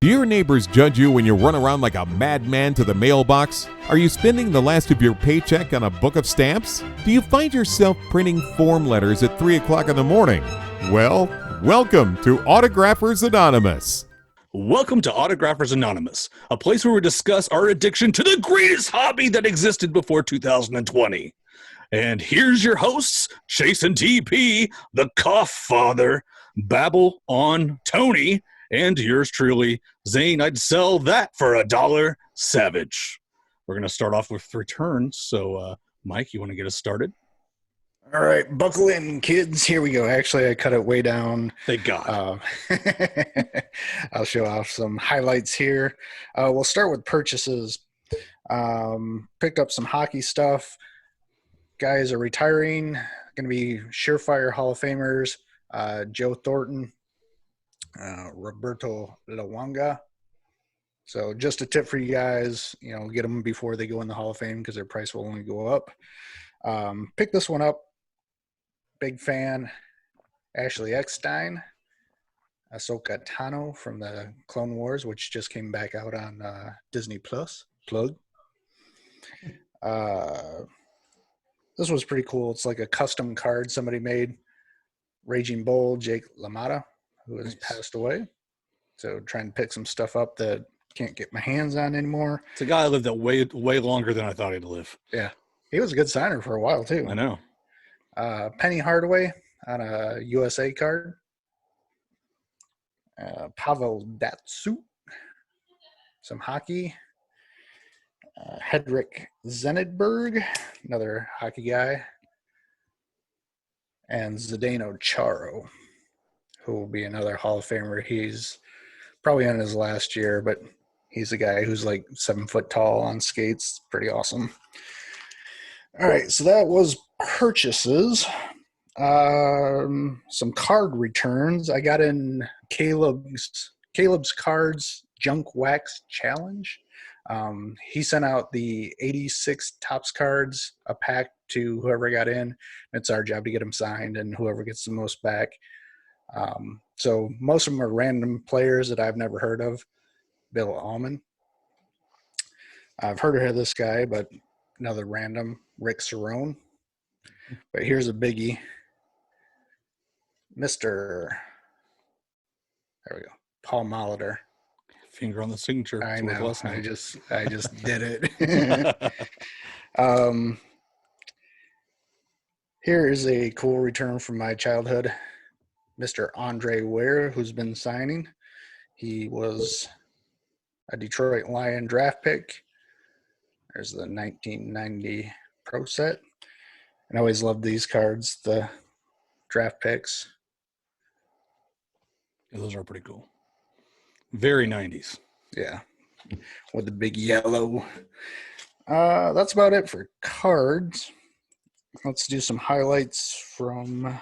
Do your neighbors judge you when you run around like a madman to the mailbox? Are you spending the last of your paycheck on a book of stamps? Do you find yourself printing form letters at 3 o'clock in the morning? Well, welcome to Autographers Anonymous. Welcome to Autographers Anonymous, a place where we discuss our addiction to the greatest hobby that existed before 2020. And here's your hosts, Chase and TP, the Cough Father, Babble on Tony, and yours truly, Zane. I'd sell that for $1, Savage. We're going to start off with returns. So, Mike, you want to get us started? All right, buckle in, kids. Here we go. Actually, I cut it way down. Thank God. I'll show off some highlights here. We'll start with purchases. Picked up some hockey stuff. Guys are retiring. Going to be surefire Hall of Famers. Joe Thornton, Roberto Luongo. So just a tip for you guys, get them before they go in the Hall of Fame because their price will only go up. Pick this one up. Big fan. Ashley Eckstein. Ahsoka Tano from the Clone Wars, which just came back out on Disney Plus. Plug. This was pretty cool. It's like a custom card somebody made. Raging Bull, Jake LaMotta, who has passed away. So trying to pick some stuff up that can't get my hands on anymore. It's a guy that lived that way longer than I thought he'd live. Yeah. He was a good signer for a while, too. I know. Penny Hardaway on a USA card. Pavel Datsyuk. Some hockey. Hedrick Zenedberg, another hockey guy. And Zdeno Chara, who will be another Hall of Famer. He's probably on his last year, but he's a guy who's like 7 foot tall on skates. Pretty awesome. All right, so that was purchases. Some card returns. I got in Caleb's Cards Junk Wax Challenge. He sent out the 86 Topps cards, a pack to whoever got in. It's our job to get them signed, and whoever gets the most back. So most of them are random players that I've never heard of. Bill Allman. I've heard of this guy, but another random, Rick Cerrone. But here's a biggie. There we go, Paul Molitor. Finger on the signature. I know. I just did it. Here is a cool return from my childhood. Mr. Andre Ware, who's been signing. He was a Detroit Lion draft pick. There's the 1990 Pro Set. And I always loved these cards, the draft picks. Yeah, those are pretty cool. Very 90s. Yeah, with the big yellow. That's about it for cards. Let's do some highlights from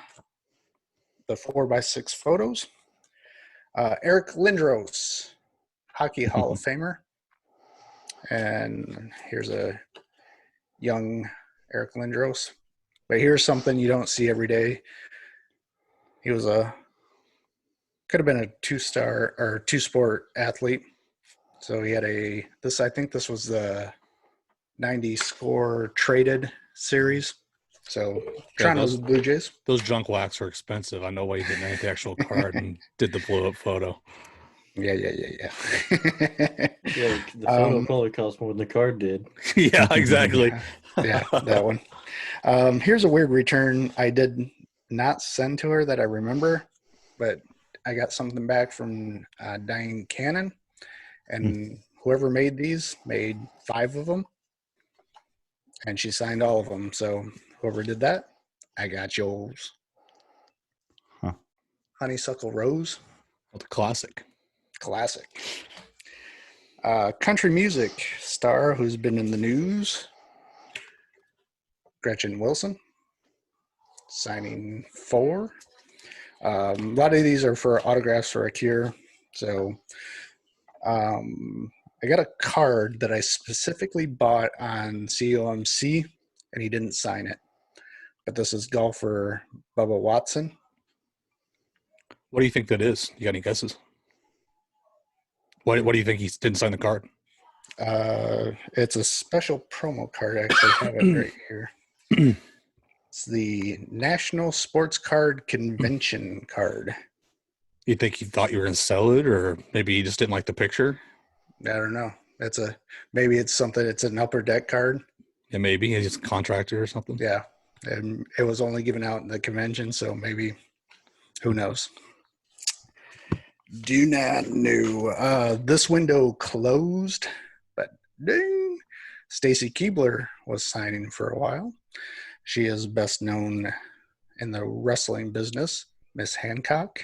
the 4x6 photos. Eric Lindros, Hockey Hall of Famer. And here's a young Eric Lindros. But here's something you don't see every day. He was could have been a two-sport athlete. So he had I think this was the 90 score traded series. So Toronto's Blue Jays. Those junk wax are expensive. I know why you didn't make the actual card and did the blow-up photo. Yeah. Yeah, the photo probably cost more than the card did. Yeah, exactly. Yeah, that one. Here's a weird return I did not send to her that I remember, but I got something back from Diane Cannon, and whoever made these made 5 of them, and she signed all of them. So whoever did that, I got yours. Huh. Honeysuckle Rose. Well, the classic. Country music star who's been in the news. Gretchen Wilson. Signing 4. A lot of these are for autographs for a cure. So I got a card that I specifically bought on COMC, and he didn't sign it. But this is golfer Bubba Watson. What do you think that is? You got any guesses? What do you think he didn't sign the card? It's a special promo card. I actually have it right here. It's the National Sports Card Convention card. You think he thought you were going to sell it, or maybe he just didn't like the picture? I don't know. Maybe it's something. It's an upper deck card. Yeah, maybe he's a contractor or something. Yeah, and it was only given out in the convention, so maybe, who knows? Do not know. This window closed, but ding, Stacy Keibler was signing for a while. She is best known in the wrestling business, Miss Hancock,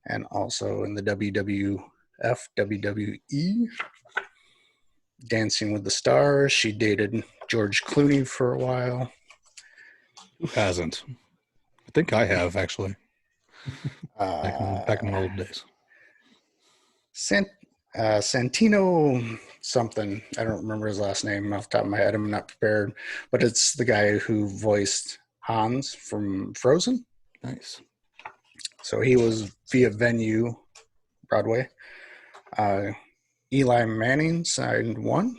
and also in the WWF, WWE. Dancing with the Stars. She dated George Clooney for a while. Who hasn't? I think I have, actually. Back in my old days. Santino something. I don't remember his last name off the top of my head. I'm not prepared. But it's the guy who voiced Hans from Frozen. Nice. So he was via venue, Broadway. Eli Manning signed one.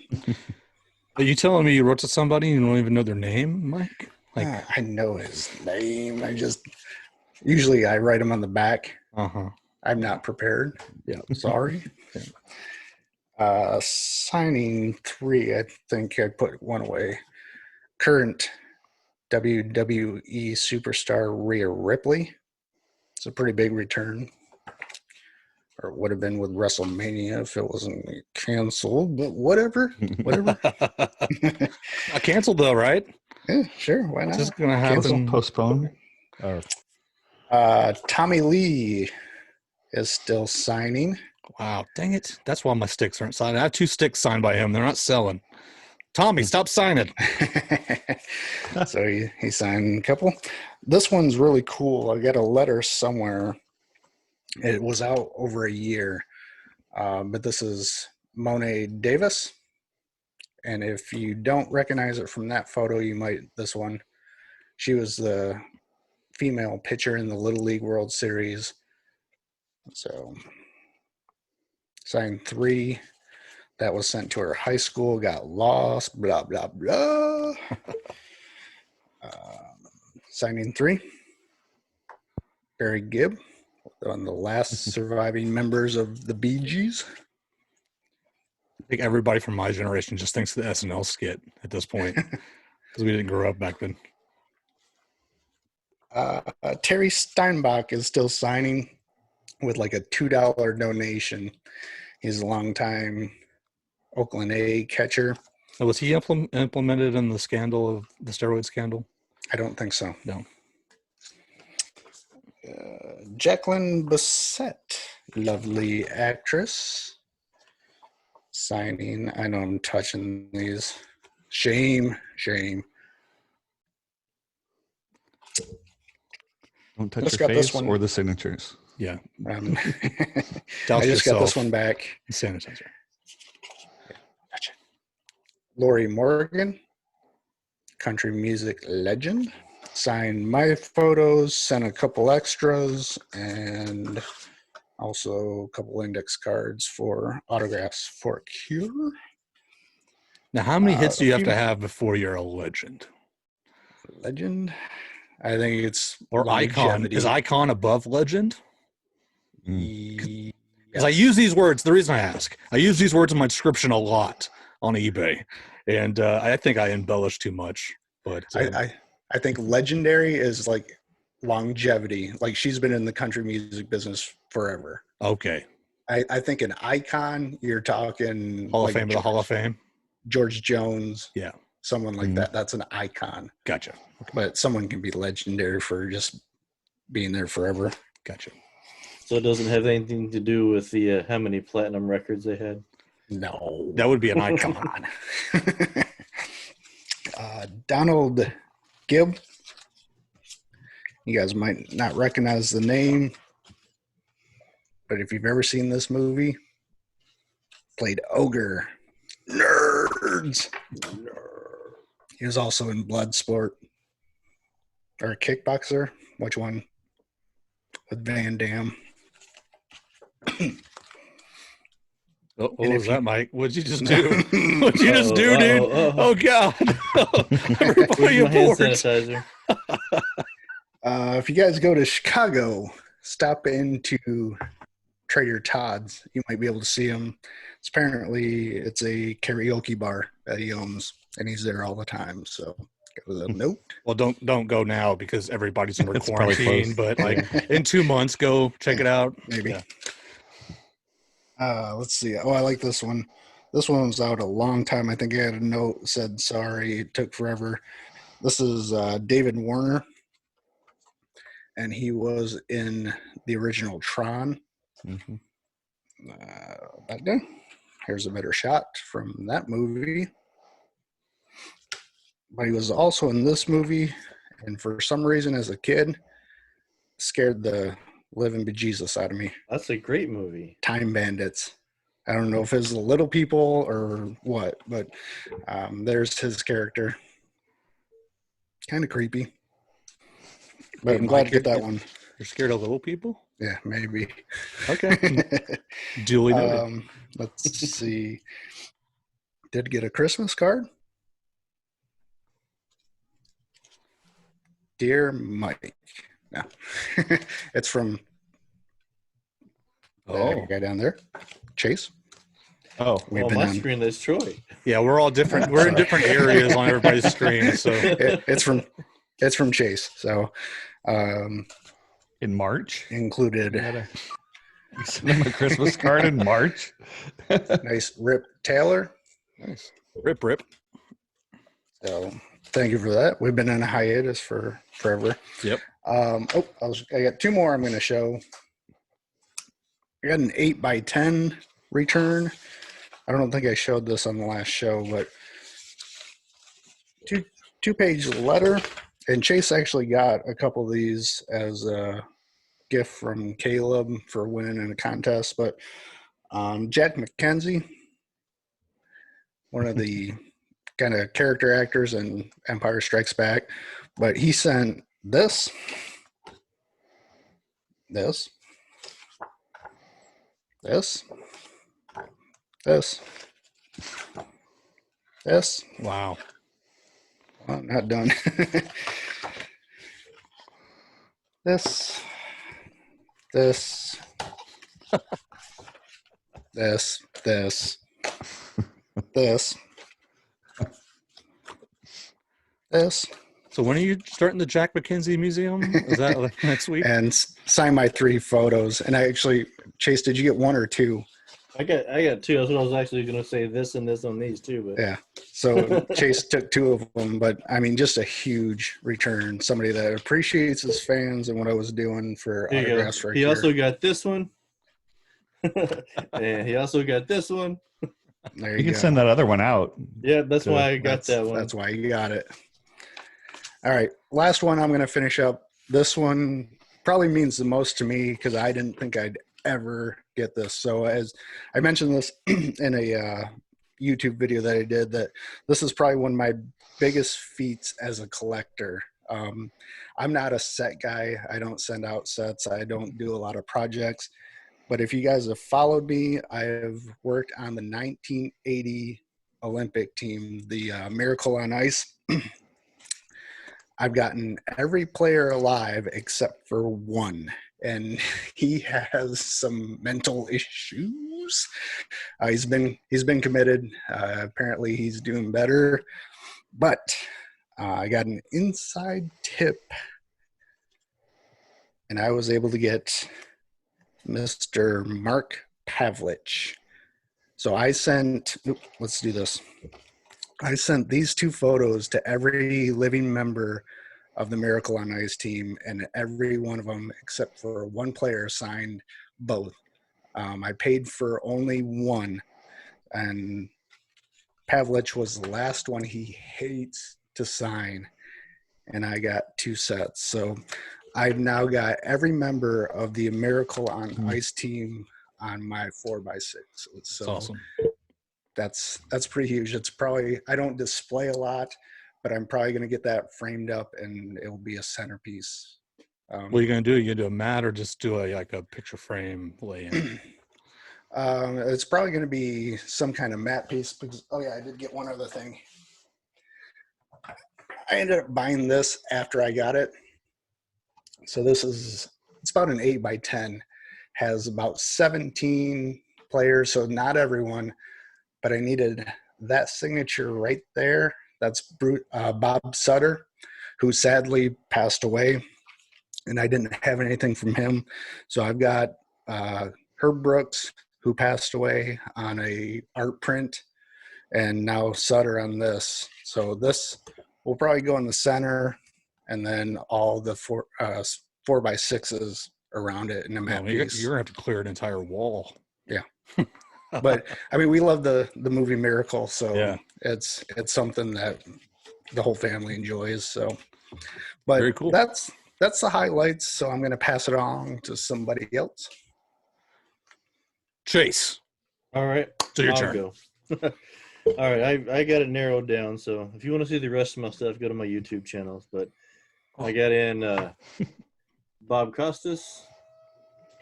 Are you telling me you wrote to somebody and you don't even know their name, Mike? I know his name. Usually I write him on the back. Uh-huh. I'm not prepared. Yeah. Sorry. Signing 3, I think I put one away. Current WWE superstar Rhea Ripley. It's a pretty big return. Or it would have been with WrestleMania if it wasn't canceled, but whatever. I canceled though, right? Yeah, sure. Why not? It's just gonna happen. Postpone. Tommy Lee is still signing. Wow, dang it. That's why my sticks aren't signed. I have 2 sticks signed by him. They're not selling. Tommy, stop signing. So he signed a couple. This one's really cool. I got a letter somewhere. It was out over a year. But this is Monet Davis. And if you don't recognize it from that photo, you might this one. She was the female pitcher in the Little League World Series. So signed 3. That was sent to her high school, got lost, blah, blah, blah. Signing 3. Barry Gibb, one of the last surviving members of the Bee Gees. I think everybody from my generation just thinks of the SNL skit at this point because we didn't grow up back then. Terry Steinbach is still signing with like a $2 donation. He's a longtime Oakland A catcher. So was he implemented in the scandal of the steroid scandal? I don't think so. No. Jacqueline Bisset, lovely actress, signing. I know I'm touching these. Shame. Don't touch Just your got this face one. or the signatures. Yeah. I Douse just got this yourself. one back. Sanitizer. Gotcha. Lori Morgan, country music legend, signed my photos, sent a couple extras, and also a couple index cards for autographs for Cure. Now, how many hits do you have to have before you're a legend? Legend? I think it's Or icon? longevity. Is icon above legend? Yes. Because I use these words. The reason I ask, I use these words in my description a lot on eBay, and I think I embellish too much. But I think legendary is like longevity. Like she's been in the country music business forever. okay, I think an icon, you're talking Hall like of Fame of the Hall of Fame. George Jones, Yeah, someone like that. That's an icon. gotcha, But someone can be legendary for just being there forever. gotcha. So it doesn't have anything to do with the how many platinum records they had. No. That would be an icon. Come on. Donald Gibb. You guys might not recognize the name, but if you've ever seen this movie, played Ogre. Nerds. He was also in Bloodsport. Or Kickboxer. Which one? With Van Damme. What And was if that, you- Mike? What'd you just do? What'd you just do, dude? Uh-oh. Oh, God. Everybody Where's my hand abort. sanitizer? If you guys go to Chicago, stop into Trader Todd's. You might be able to see him. It's a karaoke bar that he owns, and he's there all the time. So, give it a note. Well, don't go now because everybody's under It's probably quarantine. closed. But like in 2 months, go check it out. Maybe. Yeah. Let's see. Oh, I like this one. This one was out a long time. I think I had a note that said sorry. It took forever. This is David Warner, and he was in the original Tron. Mhm. That guy. Here's a better shot from that movie. But he was also in this movie, and for some reason, as a kid, scared the living bejesus out of me. That's a great movie. Time Bandits. I don't know if it's the little people or what, but there's his character. Kind of creepy. But Wait, I'm glad Mike, to get that you're- one. You're scared of little people? Yeah, maybe. Okay. Duly noted. Let's see. Did get a Christmas card. Dear Mike. No. It's from that guy down there. Chase. Oh, We've On been my on- screen, there's Troy. Yeah, we're all different. We're in different areas on everybody's screen. So It's from Chase. So in March? included You sent him a Christmas card in March? nice Rip Taylor. Nice. rip. So thank you for that. We've been on a hiatus for forever. Yep. I got two more I'm going to show. I got an 8x10 return. I don't think I showed this on the last show, but two-page letter. And Chase actually got a couple of these as a gift from Caleb for winning in a contest. But Jack McKenzie, one of the kind of character actors in Empire Strikes Back, but he sent this. Wow. Well, not done. this, this, this, this, So when are you starting the Jack McKenzie Museum? Is that like next week? and sign my 3 photos. And I actually, Chase, did you get 1 or 2? I got 2. That's what I was actually going to say. This and this on these too. But Yeah. So Chase took 2 of them, but I mean, just a huge return. Somebody that appreciates his fans and what I was doing for Here you go. autographs right He here. also got this one, and he also got this one. There You you can go. send that other one out. Yeah, that's So why I got that one. That's why you got it. All right. Last one I'm going to finish up. This one probably means the most to me because I didn't think I'd ever get this. So as I mentioned this in a YouTube video that I did, that this is probably one of my biggest feats as a collector. I'm not a set guy. I don't send out sets. I don't do a lot of projects. But if you guys have followed me, I have worked on the 1980 Olympic team, the Miracle on Ice. I've gotten every player alive except for one, and he has some mental issues. He's been committed. Apparently, he's doing better. But I got an inside tip, and I was able to get Mr. Mark Pavlich. So I sent. Let's do this. I sent these 2 photos to every living member of the Miracle on Ice team, and every one of them, except for one player, signed both. I paid for only one, and Pavlich was the last one he hates to sign, and I got 2 sets. So I've now got every member of the Miracle on Ice team on my 4x6. So That's awesome. That's pretty huge. It's probably, I don't display a lot, but I'm probably going to get that framed up and it will be a centerpiece. What are you gonna do? You gonna do a mat or just do a picture frame lay-in? It's probably going to be some kind of matte piece because, oh yeah, I did get one other thing. I ended up buying this after I got it. So it's about an 8x10, has about 17 players, so not everyone, but I needed that signature right there. That's Bob Sutter, who sadly passed away, and I didn't have anything from him. So I've got Herb Brooks, who passed away, on a art print, and now Sutter on this. So this will probably go in the center, and then all the 4x6s around it in a matte piece. You're gonna have to clear an entire wall. Yeah. But I mean, we love the movie Miracle, so Yeah. it's something that the whole family enjoys. So, but Very cool. That's the highlights. So I'm going to pass it on to somebody else. Chase. All right. So your I'll turn. go. All right. I got it narrowed down. So if you want to see the rest of my stuff, go to my YouTube channels. But I got in Bob Costas.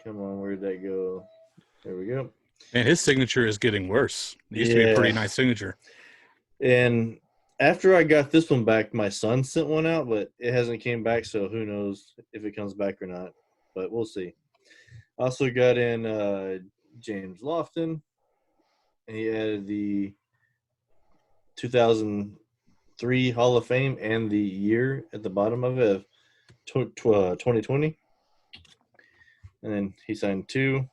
Come on, where did that go? There we go. And his signature is getting worse. It used to be a pretty nice signature. And after I got this one back, my son sent one out, but it hasn't came back, so who knows if it comes back or not. But we'll see. Also got in James Lofton, and he added the 2003 Hall of Fame and the year at the bottom of it, 2020. And then he signed 2.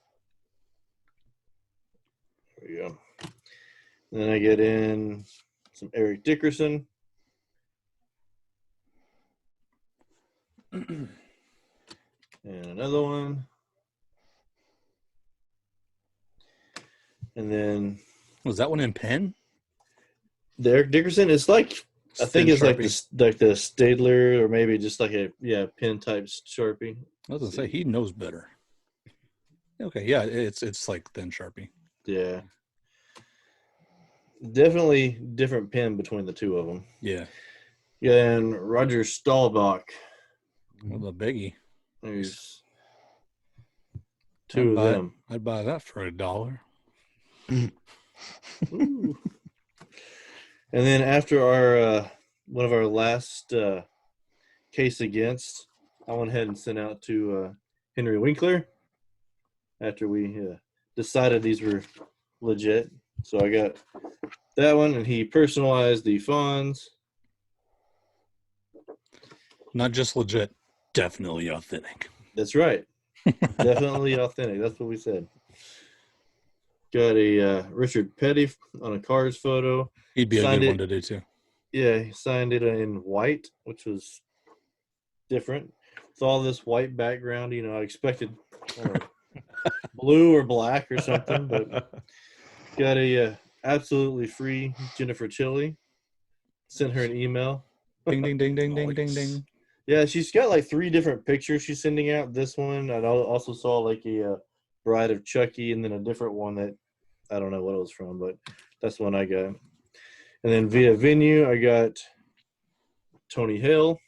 There we go. And then I get in some Eric Dickerson. And another one. And then Was that one in pen? the Eric Dickerson is like, I think it's like Sharpie. the Stadler, or maybe just like a pen type Sharpie. I was gonna say he knows better. Okay, yeah, it's like thin Sharpie. Yeah. Definitely different pen between the two of them. Yeah. Yeah, and Roger Staubach. Well, the biggie. There's 2 of them. I'd buy that for $1. Ooh. And then after our one of our last case against, I went ahead and sent out to Henry Winkler after we decided these were legit. So I got that one, and he personalized the fawns. Not just legit, definitely authentic. That's right. Definitely authentic. That's what we said. Got a Richard Petty on a Cars photo. He'd be a Signed good it. one to do too. Yeah, he signed it in white, which was different. With all this white background, I expected blue or black or something, but got a absolutely free Jennifer Chili. Sent her an email. Ding, ding, ding, ding, ding, ding, Nice. ding. Yeah, she's got like 3 different pictures she's sending out. This one, I also saw like a Bride of Chucky, and then a different one that I don't know what it was from, but that's the one I got. And then via Venue, I got Tony Hill.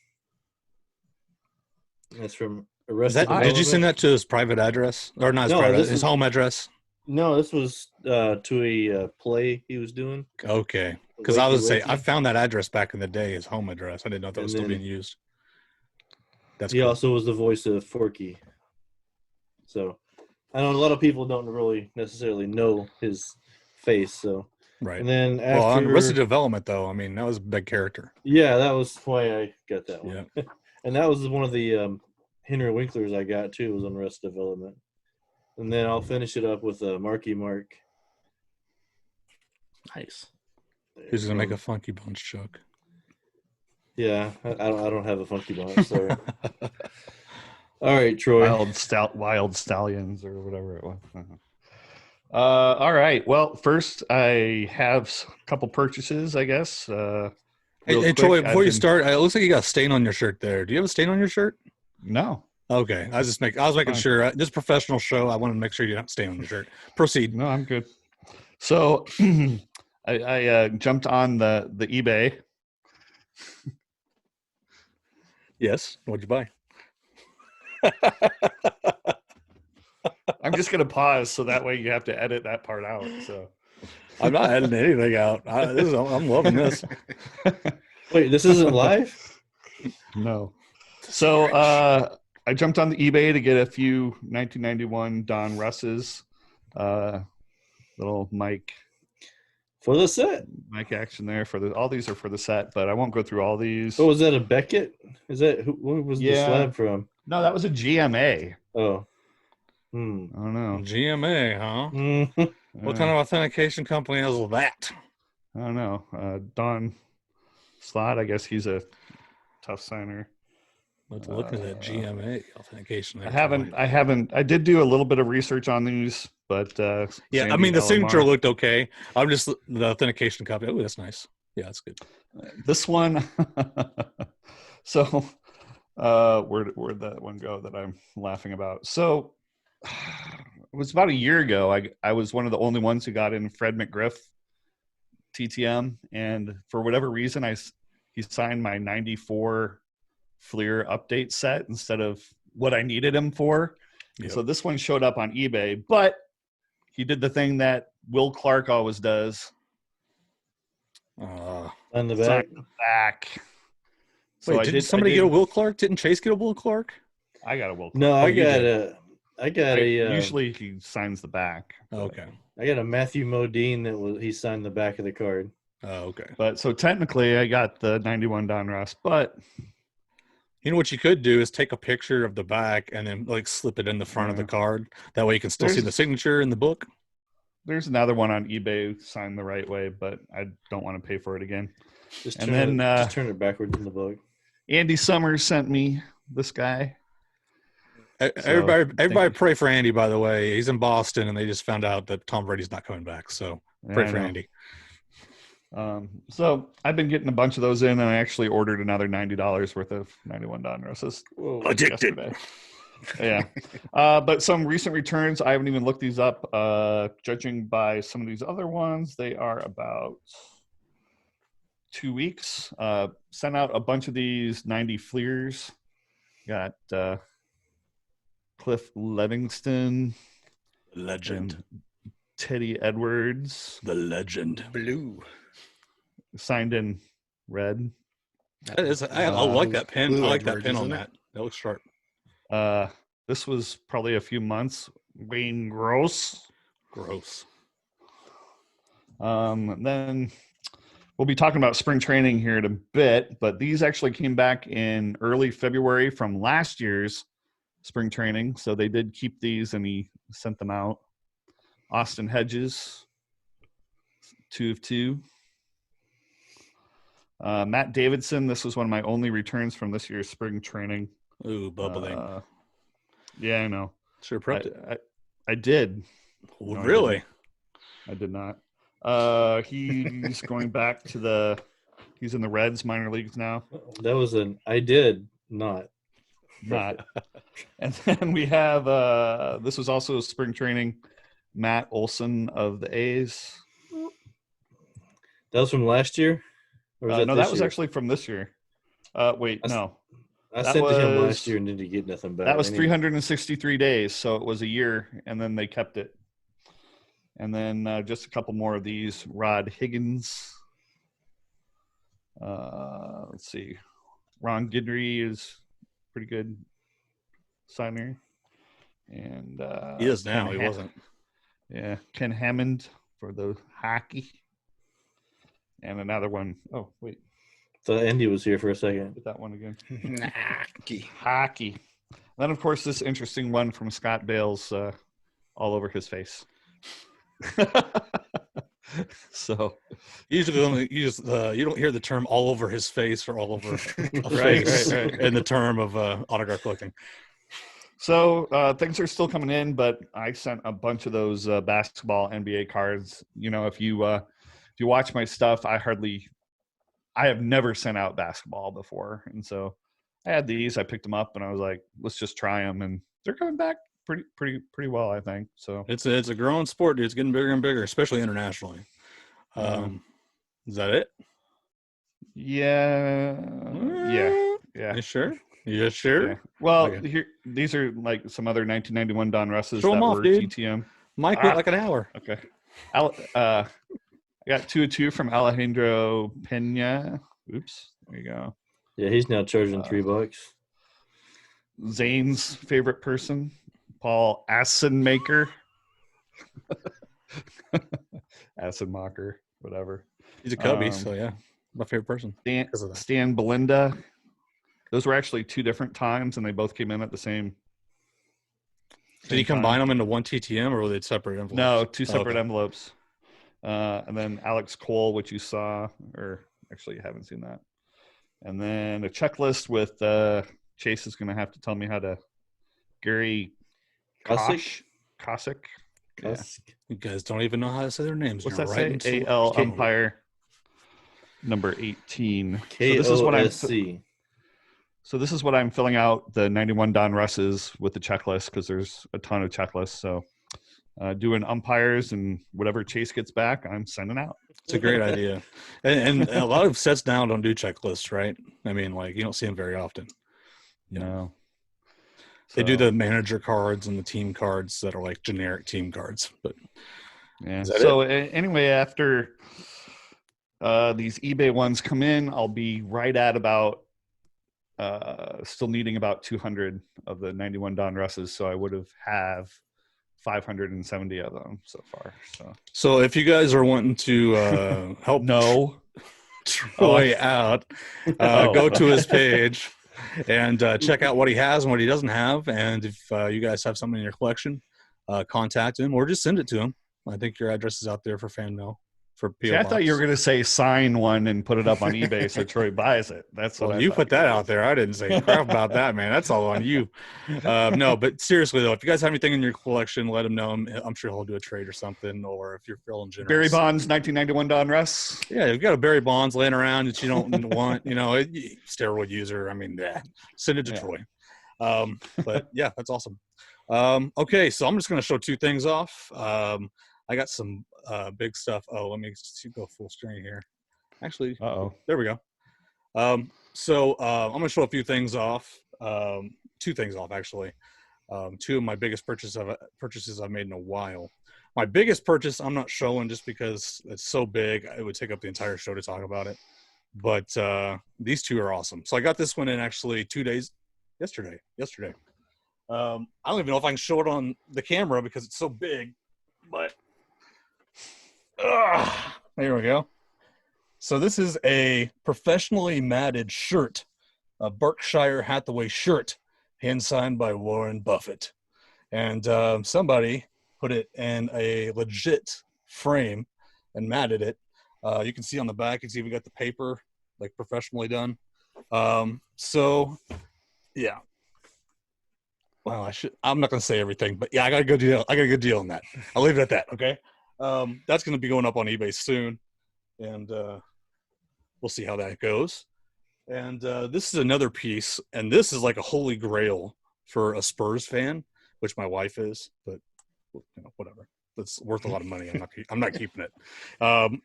That's from Arrested Did you send that to his private address? Or not his No, private, this his is- home address? No, this was to a play he was doing. Okay. Because I was say Wakey I Wakey. found that address back in the day, his home address. I didn't know if that And was still then- being used. That's He cool. also was the voice of Forky. So I know a lot of people don't really necessarily know his face. So Right. and then after Well, on Arrested Development, though, I mean, that was a big character. yeah, that was why I got that one. Yeah. And that was one of the Henry Winklers I got too, was on Arrested Development. And then I'll finish it up with Marky Mark. Nice. Who's going to make a Funky Bunch joke? Yeah, I don't have a Funky Bunch. Sorry. All right, Troy. Wild Stallions or whatever it was. All right. Well, first I have a couple purchases, I guess. Hey, Real Troy, quick, before I've you been- start, it looks like you got a stain on your shirt there. Do you have a stain on your shirt? No, Okay. I was making Fine. sure. This professional show, I wanted to make sure you don't have a stain on your shirt. Proceed. no, I'm good. So I jumped on the eBay. Yes. What'd you buy? I'm just gonna pause so that way you have to edit that part out. So I'm not editing anything out. I'm loving this. Wait, this isn't live? no. So I jumped on the eBay to get a few 1991 Don Russes. Little mic For the set. action there for all these are for the set, but I won't go through all these. Oh, was that a Beckett? Is that where was the Yeah. slab from? No, that was a GMA. Oh. I don't know. GMA, huh? Mhm. What kind of authentication company has that? I don't know. Don Slot, I guess he's a tough signer. Let's look at that GMA authentication. I did do a little bit of research on these, but Yeah, Sandy I mean the LMR. signature looked okay. I'm just the authentication company. Oh, that's nice. Yeah, that's good. This one. So, where'd that one go that I'm laughing about? So, it was about a year ago. I was one of the only ones who got in Fred McGriff TTM, and for whatever reason, he signed my '94 Fleer update set instead of what I needed him for. Yep. So this one showed up on eBay, but he did the thing that Will Clark always does. On the back. Sign the back. So Wait, didn't somebody get a Will Clark? Didn't Chase get a Will Clark? I got a Will Clark. No, I you got did. Usually he signs the back. Okay. I got a Matthew Modine he signed the back of the card. Oh, okay. But so technically I got the 91 Don Ross, but You know what you could do is take a picture of the back and then like slip it in the front of the card. That way you can still see the signature in the book. there's another one on eBay signed the right way, but I don't want to pay for it again. Just And turn then, just turn it backwards in the book. Andy Summers sent me this guy. Everybody pray for Andy, by the way. He's in Boston and they just found out that Tom Brady's not coming back. So pray for Andy. So I've been getting a bunch of those in, and I actually ordered another $90 worth of 91 Don Rosas. Addicted. Yesterday. Yeah. But some recent returns, I haven't even looked these up. Judging by some of these other ones, they are about 2 weeks. Sent out a bunch of these 90 Fleers. Got Cliff Livingston. Legend. Teddy Edwards. The legend. Blue. Signed in red. I like that pen. I Blue like that Edwards, pen on isn't it? that. That looks sharp. This was probably a few months. Wayne Gross. Gross. Then we'll be talking about spring training here in a bit, but these actually came back in early February from last year's spring training. So they did keep these and he sent them out. Austin Hedges, 2 of 2. Matt Davidson, this was one of my only returns from this year's spring training. Ooh, bubbling. Yeah, I know. Sure prepped it. I did. Oh, No, really? I did not. He's going back to he's in the Reds minor leagues now. That was I did not. Not. And then we have, this was also spring training, Matt Olson of the A's. That was from last year? Or was No, this that was year? actually from this year. Wait, no. I that sent to him was- last year and didn't get nothing back. That was Anyway. 363 days, so it was a year, and then they kept it. And then just a couple more of these. Rod Higgins. Let's see. Ron Guidry is pretty good signer. And He is now. Ken He wasn't. Yeah, Ken Hammond for the hockey. And another one. Oh, wait. Thought Andy was here for a second. Get that one again. Hockey. Hockey. Then, of course, this interesting one from Scott Bales all over his face. So Usually, you don't hear the term "all over his face" or "all over a Right, face" right. in the term of autograph collecting. So things are still coming in, but I sent a bunch of those basketball NBA cards. You know, if you watch my stuff, I have never sent out basketball before, and so I had these. I picked them up, and I was like, let's just try them, and they're coming back pretty well, I think. So It's a growing sport, dude. It's getting bigger and bigger, especially internationally. Is that it? yeah. You sure? You sure? Yeah. Well, Okay. here these are like some other 1991 Don Russes Show 'em that off, were dude. TTM. Mike went like an hour. Okay. I got 2 of 2 from Alejandro Pena. Oops. There you go. Yeah, he's now charging $3. Zane's favorite person, Paul Assenmaker. Assenmacher, whatever. He's a Cubby, Um, so yeah, my favorite person. Stan, Because of that. Stan Belinda. Those were actually 2 different times, and they both came in at the same. Did he combine them into one TTM, or were they separate envelopes? No, 2 Oh, separate okay. envelopes. And then Alex Cole, which you saw, or actually you haven't seen that. And then a checklist with Chase is going to have to tell me how to. Gary Kosick? Kosick. Yeah. Kusk. You guys don't even know how to say their names. What's You're that right say? into- AL K- umpire number 18. KOSC. So this is what I'm filling out the 91 Don Russes with the checklist, because there's a ton of checklists. So doing umpires and whatever Chase gets back, I'm sending out. It's a great idea. And a lot of sets now don't do checklists, right? I mean, like, you don't see them very often. No. They do So, the manager cards and the team cards that are like generic team cards. But yeah. Is that So anyway, after these eBay ones come in, I'll be right at about still needing about 200 of the 91 Don Russes. So I would have 570 of them so far. so if you guys are wanting to help No. Troy out, Oh. go to his page and check out what he has and what he doesn't have. And if you guys have something in your collection, contact him or just send it to him. I think your address is out there for fan mail. For PO See, I Box. thought you were going to say sign one and put it up on eBay so Troy buys it. That's what Well, I you thought put that out there. I didn't say crap about that, man. That's all on you. No, but seriously though, if you guys have anything in your collection, let him know. I'm sure he'll do a trade or something. Or if you're feeling generous, Barry Bonds, 1991 Don Russ. Yeah, you've got a Barry Bonds laying around that you don't want. You know, steroid user. I mean, send it to Yeah. Troy. But yeah, that's awesome. Okay, so I'm just going to show 2 things off. I got some big stuff. Oh, let me go full screen here. Actually, Uh-oh. there we go. So I'm going to show a few things off. 2 things off, actually. 2 of my biggest purchases I've made in a while. My biggest purchase I'm not showing just because it's so big. It would take up the entire show to talk about it. But these 2 are awesome. So I got this one in actually 2 days. Yesterday. I don't even know if I can show it on the camera because it's so big. But there we go. So this is a professionally matted shirt, a Berkshire Hathaway shirt, hand signed by Warren Buffett. And somebody put it in a legit frame and matted it. You can see on the back, it's even got the paper, like professionally done. So, yeah. Well, I'm not going to say everything, but yeah, I got a good deal. I got a good deal on that. I'll leave it at that. Okay. That's going to be going up on eBay soon. And we'll see how that goes. And this is another piece. And this is like a holy grail for a Spurs fan, which my wife is, but whatever. That's worth a lot of money. I'm not keeping it.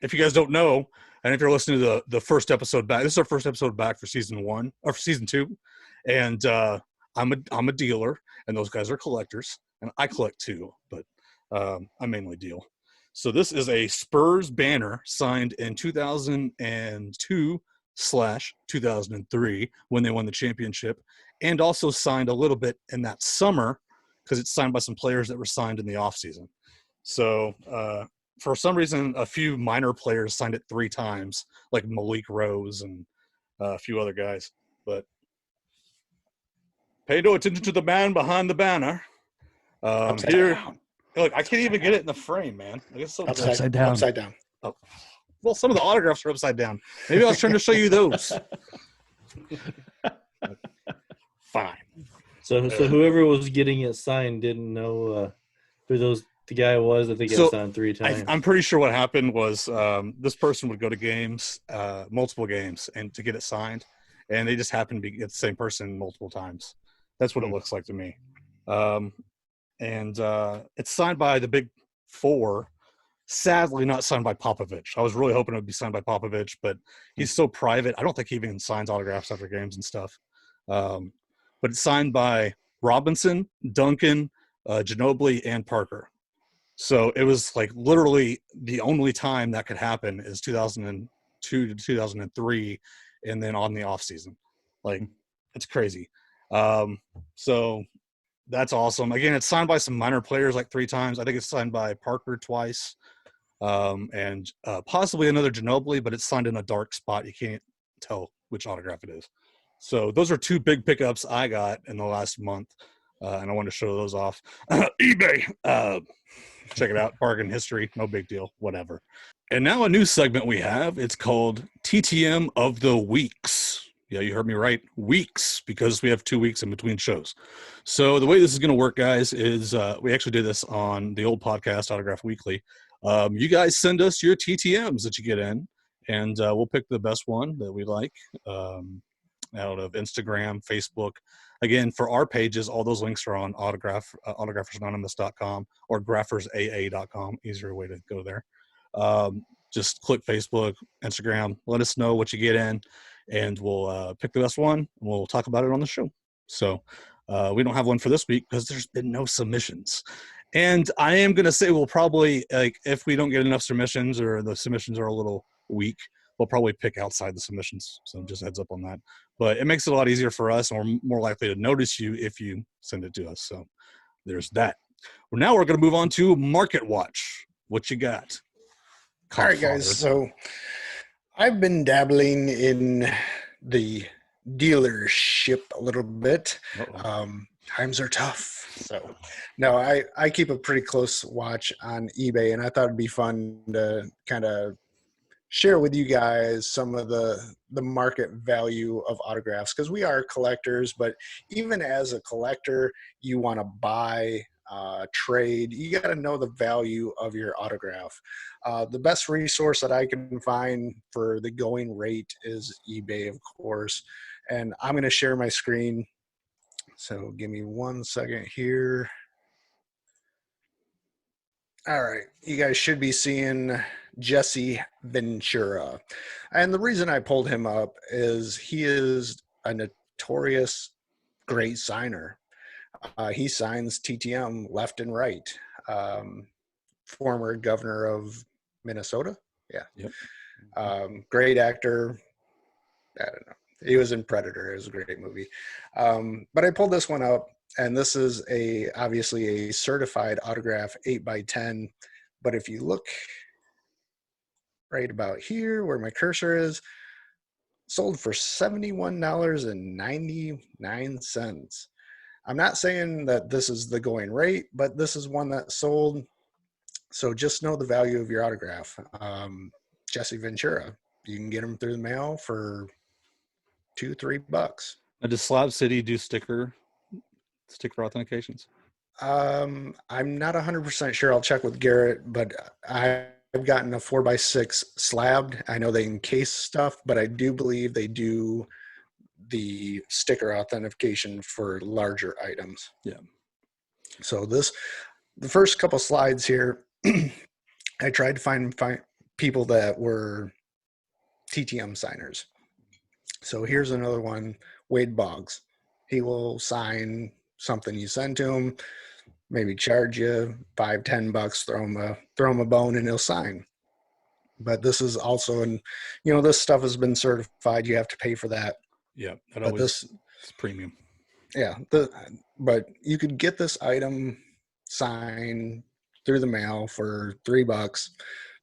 If you guys don't know, and if you're listening to the first episode back, this is our first episode back for season 1 or for season 2. And I'm a dealer, and those guys are collectors, and I collect too, but I mainly deal. So this is a Spurs banner signed in 2002/2003 when they won the championship, and also signed a little bit in that summer because it's signed by some players that were signed in the offseason. So for some reason, a few minor players signed it 3 times, like Malik Rose and a few other guys, but pay no attention to the man behind the banner. Here, look, I can't even get it in the frame, man. I guess so. Upside down. Upside down. Well, some of the autographs are upside down. Maybe I was trying to show you those. Fine. So whoever was getting it signed didn't know who the guy was that they got So, signed 3 times. I'm pretty sure what happened was this person would go to games, multiple games, and to get it signed, and they just happened to be the same person multiple times. That's what it looks like to me. And it's signed by the Big 4. Sadly, not signed by Popovich. I was really hoping it would be signed by Popovich, but he's so private. I don't think he even signs autographs after games and stuff. but it's signed by Robinson, Duncan, Ginobili, and Parker. So it was like literally the only time that could happen is 2002 to 2003, and then on the off season. Like, it's crazy. So that's awesome. Again, it's signed by some minor players like 3 times. I think it's signed by Parker twice, and possibly another Ginobili, but it's signed in a dark spot. You can't tell which autograph it is. So those are 2 big pickups I got in the last month, and I want to show those off. eBay. Check it out. Bargain history. No big deal. Whatever. And now a new segment we have. It's called TTM of the Weeks. Yeah, you heard me right. Weeks, because we have 2 weeks in between shows. So the way this is going to work, guys, is we actually did this on the old podcast, Autograph Weekly. You guys send us your TTMs that you get in, and we'll pick the best one that we like out of Instagram, Facebook. Again, for our pages, all those links are on autographersanonymous.com or graphersaa.com. Easier way to go there. Just click Facebook, Instagram. Let us know what you get in, and we'll pick the best one. We'll talk about it on the show. So we don't have one for this week because there's been no submissions. And I am going to say we'll probably, like, if we don't get enough submissions or the submissions are a little weak, we'll probably pick outside the submissions. So just heads up on that. But it makes it a lot easier for us, and we're more likely to notice you if you send it to us. So there's that. Well, now we're going to move on to Market Watch. What you got? All right, guys. So I've been dabbling in the dealership a little bit. Times are tough. So no, I keep a pretty close watch on eBay, and I thought it'd be fun to kind of share with you guys some of the market value of autographs, because we are collectors. But even as a collector, you want to buy, trade, you got to know the value of your autograph. The best resource that I can find for the going rate is eBay, of course. And I'm going to share my screen. So give me 1 second here. All right, you guys should be seeing Jesse Ventura. And the reason I pulled him up is he is a notorious great signer. He signs TTM left and right. Former governor of Minnesota. Yeah. Yep. Great actor. I don't know. He was in Predator. It was a great movie. But I pulled this one up, and this is obviously a certified autograph 8x10. But if you look right about here where my cursor is, sold for $71.99. I'm not saying that this is the going rate, but this is one that sold. So just know the value of your autograph. Jesse Ventura, you can get them through the mail for $2-3. Now, does Slab City do sticker authentications? I'm not 100% sure. I'll check with Garrett, but I've gotten a 4x6 slabbed. I know they encase stuff, but I do believe they do the sticker authentication for larger items. Yeah. So the first couple slides here, I tried to find people that were TTM signers. So here's another one, Wade Boggs. He will sign something you send to him, maybe charge you $5-10, throw him a bone, and he'll sign. But this is also, this stuff has been certified. You have to pay for that. Yeah, it's premium. Yeah, but you could get this item signed through the mail for $3.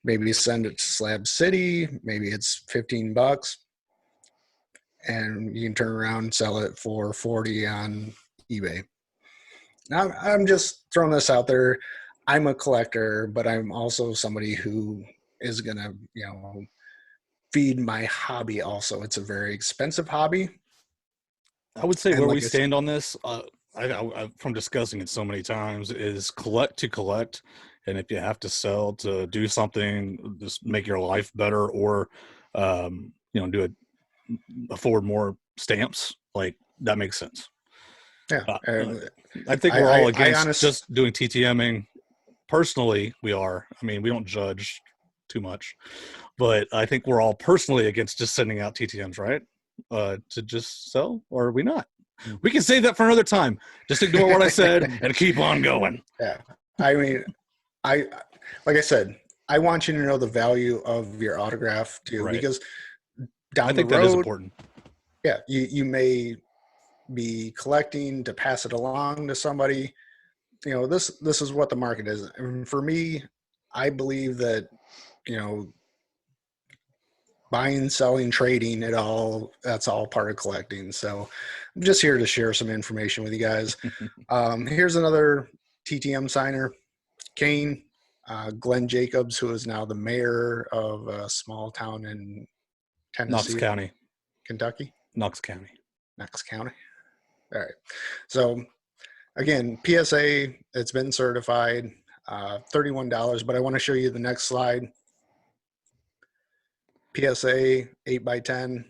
Maybe send it to Slab City. Maybe it's $15, and you can turn around and sell it for $40 on eBay. Now, I'm just throwing this out there. I'm a collector, but I'm also somebody who is gonna, feed my hobby. Also, it's a very expensive hobby. I would say where we stand on this, I from discussing it so many times, is collect to collect, and if you have to sell to do something, just make your life better, or afford more stamps, like that makes sense. Yeah, I think we're all against just doing TTMing. Personally, we are. I mean, we don't judge too much, but I think we're all personally against just sending out TTMs, right? To just sell, or are we not? We can save that for another time. Just ignore what I said and keep on going. Yeah. I mean, I like I said, I want you to know the value of your autograph too, Right. because I down think the that is road, important. yeah, you may be collecting to pass it along to somebody. You know, this is what the market is. And for me, I believe that, you know, buying, selling, trading, that's all part of collecting. So I'm just here to share some information with you guys. Here's another TTM signer, Kane, Glenn Jacobs, who is now the mayor of a small town in Knox Tennessee, County. Kentucky, Knox County. Knox County. All right. So again, PSA, it's been certified, $31, but I want to show you the next slide. PSA 8x10,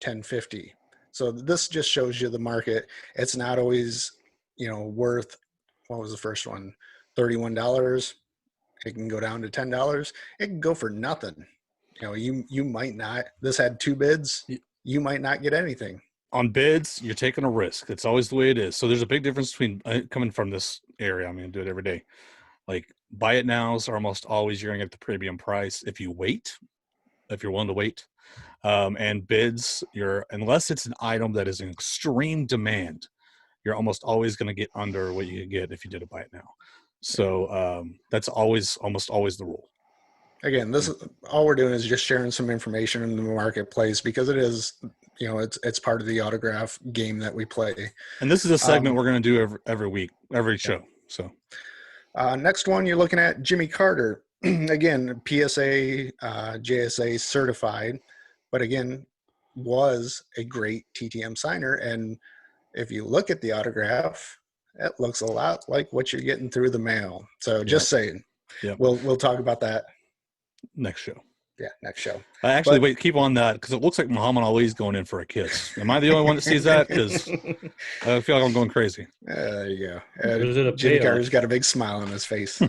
$10.50. So this just shows you the market. It's not always, you know, worth, what was the first one? $31. It can go down to $10. It can go for nothing. You know, you might not, this had 2 bids. You might not get anything. On bids, you're taking a risk. It's always the way it is. So there's a big difference between coming from this area. I'm going to do it every day. Like buy it nows are almost always you're going to get the premium price if you wait, if you're willing to wait. And bids, unless it's an item that is in extreme demand, you're almost always going to get under what you get if you did a buy it now. So that's almost always the rule. Again, this is all we're doing is just sharing some information in the marketplace because it is, you know, it's part of the autograph game that we play. And this is a segment we're going to do every week, every show. So next one you're looking at, Jimmy Carter. Again, PSA, JSA certified, but again, was a great TTM signer. And if you look at the autograph, it looks a lot like what you're getting through the mail. So just saying, we'll talk about that next show. Yeah, next show. Actually, wait, keep on that because it looks like Muhammad Ali's going in for a kiss. Am I the only one that sees that? Because I feel like I'm going crazy. There you go. Jimmy Carter's got a big smile on his face.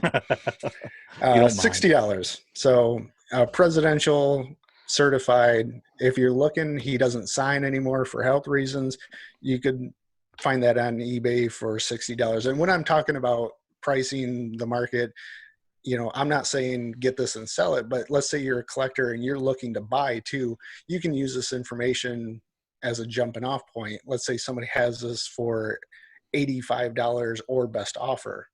$60. So presidential certified. If you're looking, he doesn't sign anymore for health reasons. You could find that on eBay for $60. And when I'm talking about pricing the market, you know, I'm not saying get this and sell it, but let's say you're a collector and you're looking to buy too, you can use this information as a jumping off point. Let's say somebody has this for $85 or best offer.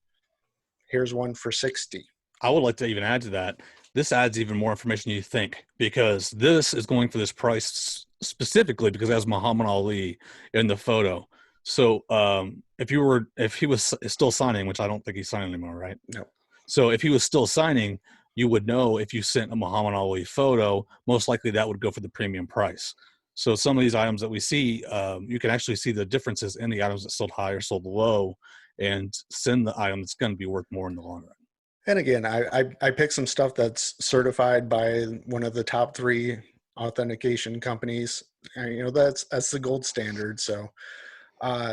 Here's one for $60. I would like to even add to that. This adds even more information you think, because this is going for this price specifically because it has Muhammad Ali in the photo. So if he was still signing, which I don't think he's signing anymore, right? No. So if he was still signing, you would know if you sent a Muhammad Ali photo, most likely that would go for the premium price. So some of these items that we see, you can actually see the differences in the items that sold high or sold low and send the item that's going to be worth more in the long run. And again, I picked some stuff that's certified by one of the top 3 authentication companies. And, you know, that's the gold standard. So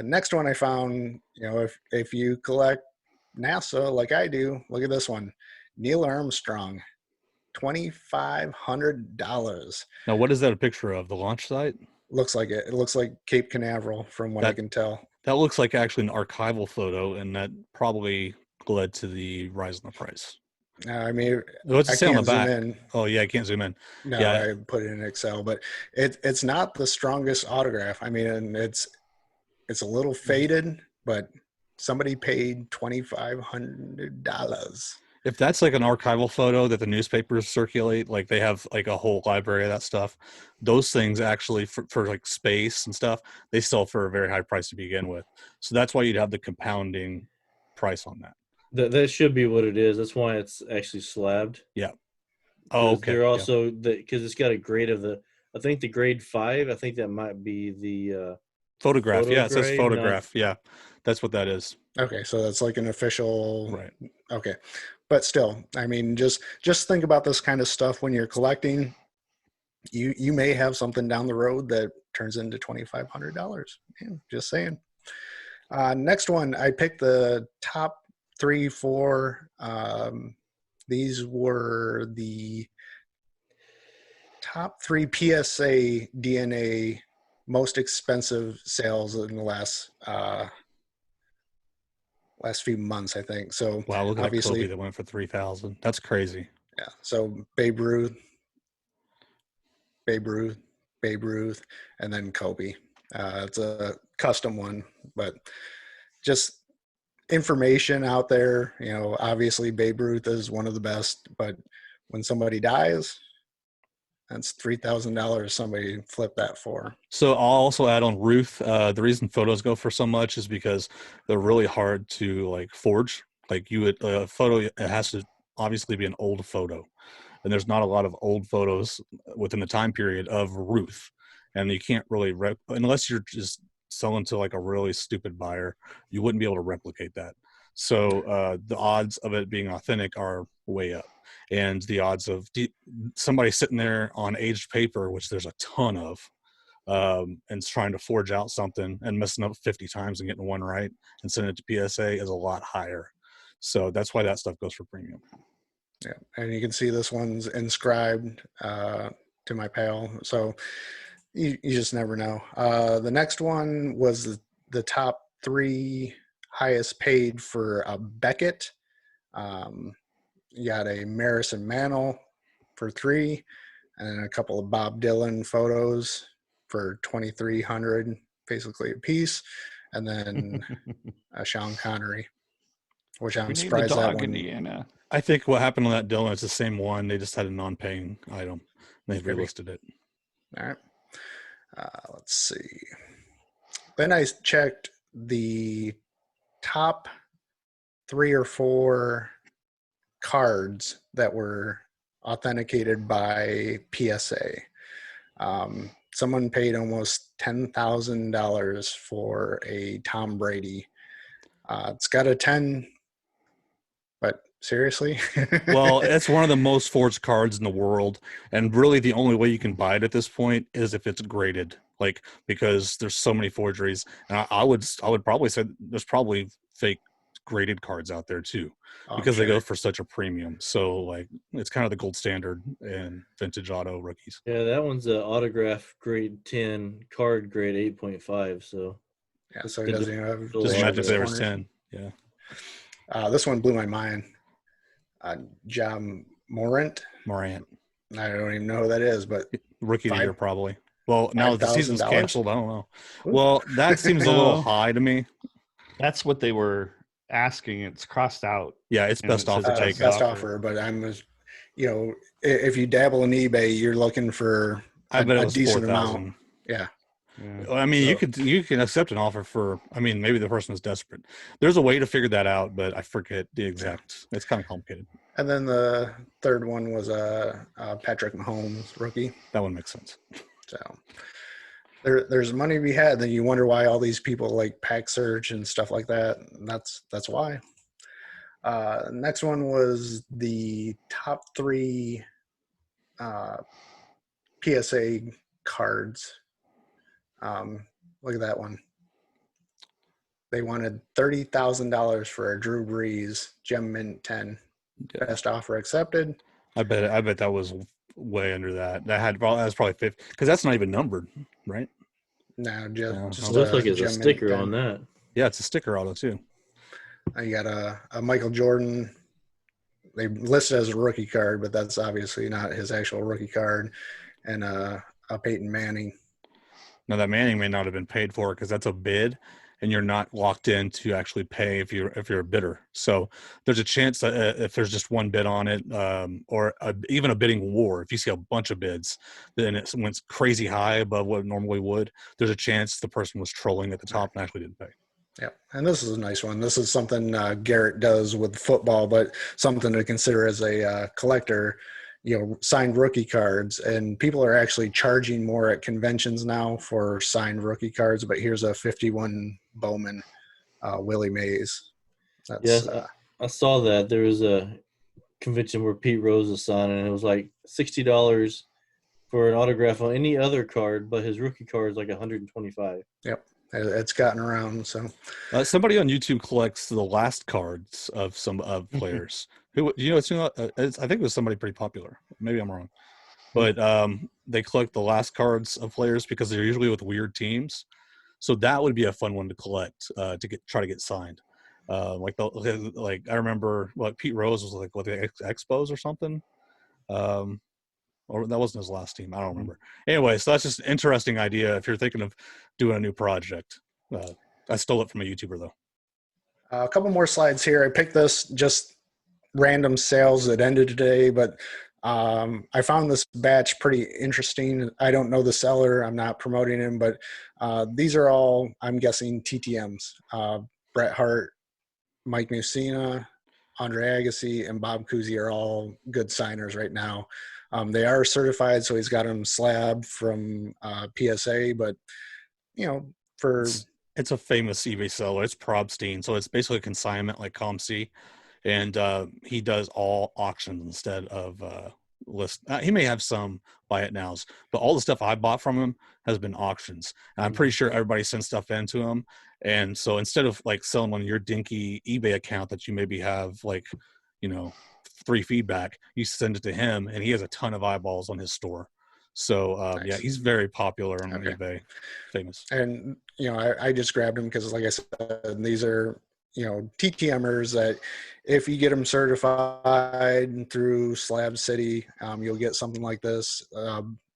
next one I found, you know, if you collect NASA like I do, look at this one, Neil Armstrong, $2,500. Now, what is that a picture of? The launch site? Looks like it. It looks like Cape Canaveral from what I can tell. That looks like actually an archival photo, and that probably led to the rise in the price. I mean, what's it say on the back? In. Oh yeah, I can't zoom in. No, yeah. I put it in Excel, but it's not the strongest autograph. I mean, it's a little faded, but somebody paid $2,500. If that's like an archival photo that the newspapers circulate, like they have like a whole library of that stuff, those things actually for like space and stuff, they sell for a very high price to begin with. So that's why you'd have the compounding price on that. That should be what it is. That's why it's actually slabbed. Yeah. Oh, okay. They're also because it's got a grade of I think the grade 5. I think that might be the photograph. Yeah, it says grade, photograph. Yeah, that's what that is. Okay, so that's like an official. Right. Okay, but still, I mean, just think about this kind of stuff when you're collecting. You may have something down the road that turns into $2,500. Yeah, just saying. Next one, I picked the top 3, 4. These were the top 3 PSA DNA most expensive sales in the last few months, I think. So Wow, look at that obviously, Kobe that went for 3,000. That's crazy. yeah. So Babe Ruth, Babe Ruth, Babe Ruth, and then Kobe. It's a custom one, but just information out there. You know, obviously Babe Ruth is one of the best, but when somebody dies, that's $3,000 somebody flipped that for. So I'll also add on Ruth. The reason photos go for so much is because they're really hard to like forge. Like you would a photo, it has to obviously be an old photo, and there's not a lot of old photos within the time period of Ruth, and you can't really unless you're just selling to like a really stupid buyer, you wouldn't be able to replicate that. So the odds of it being authentic are way up, and the odds of somebody sitting there on aged paper, which there's a ton of, and trying to forge out something and messing up 50 times and getting one right and sending it to PSA is a lot higher. So that's why that stuff goes for premium. Yeah, and you can see this one's inscribed to my pal. So you just never know. The next one was the top 3 highest paid for a Beckett. You got a Marison Mantle for 3, and then a couple of Bob Dylan photos for 2,300, basically a piece, and then a Sean Connery, which I'm surprised that one. Indiana. I think what happened on that Dylan is the same one. They just had a non-paying item. They relisted it. All right. Let's see. Then I checked the top 3 or 4 cards that were authenticated by PSA. Someone paid almost $10,000 for a Tom Brady. It's got a 10, but seriously? Well, it's one of the most forged cards in the world, and really the only way you can buy it at this point is if it's graded, like, because there's so many forgeries. And I would probably say there's probably fake graded cards out there too, because they go for such a premium. So like it's kind of the gold standard in vintage auto rookies. Yeah, that one's an autograph grade 10, card grade 8.5. So yeah, so it doesn't even have Just imagine if there was corners. 10. Yeah. This one blew my mind. John Morant. I don't even know who that is, but Rookie of the year probably. Well, now that the season's $5,000? canceled, I don't know. Well, that seems a little high to me. That's what they were asking. It's crossed out. Yeah, it's best it offer says taken. best offer, but if you dabble in eBay, you're looking for I bet it a was decent 4,000. amount. Yeah. Yeah. I mean, you can accept an offer for. I mean, maybe the person was desperate. There's a way to figure that out, but I forget the exact. It's kind of complicated. And then the third one was a Patrick Mahomes rookie. That one makes sense. So there's money to be had. Then you wonder why all these people like pack search and stuff like that. And that's why. Next one was the top 3 PSA cards. Look at that one. They wanted $30,000 for a Drew Brees Gem Mint 10. Yeah. Best offer accepted. I bet that was way under that. That was probably 50, because that's not even numbered, right? No, It just it looks like it's a Gem Mint sticker 10. on that. Yeah, it's a sticker auto too. You got a Michael Jordan. They listed as a rookie card, but that's obviously not his actual rookie card. And a Peyton Manning. Now that Manning may not have been paid for because that's a bid, and you're not locked in to actually pay if you're a bidder. So there's a chance that if there's just one bid on it, or even a bidding war, if you see a bunch of bids, then it went crazy high above what it normally would. There's a chance the person was trolling at the top and actually didn't pay. Yeah, and this is a nice one. This is something Garrett does with football, but something to consider as a collector. Signed rookie cards, and people are actually charging more at conventions now for signed rookie cards. But here's a 51 Bowman Willie Mays. Yes, I saw that. There was a convention where Pete Rose was signing, and it was like $60 for an autograph on any other card, but his rookie card is like $125. Yep, it's gotten around. So somebody on YouTube collects the last cards of some players. Who I think it was somebody pretty popular. Maybe I'm wrong. but they collect the last cards of players because they're usually with weird teams. So that would be a fun one to collect to try to get signed. Like I remember what Pete Rose was like, what the Expos or something. Or that wasn't his last team. I don't remember. Anyway, so that's just an interesting idea if you're thinking of doing a new project. I stole it from a YouTuber though. A couple more slides here. I picked this just random sales that ended today, but I found this batch pretty interesting. I don't know the seller. I'm not promoting him, but these are all, I'm guessing, TTMs. Bret Hart, Mike Mussina, Andre Agassi, and Bob Cousy are all good signers right now. They are certified, so he's got them slabbed from PSA, but, you know, for... It's a famous eBay seller. It's Probstein, so it's basically a consignment like ComC, and he does all auctions instead of list. He may have some buy it nows, but all the stuff I bought from him has been auctions. And I'm pretty sure everybody sends stuff into him, and so instead of like selling on your dinky eBay account that you maybe have like, you know, 3 feedback, you send it to him, and he has a ton of eyeballs on his store. So Nice. yeah, he's very popular on eBay, famous. And you know, I just grabbed them because, like I said, these are, you know, TTMers that if you get them certified through Slab City, you'll get something like this.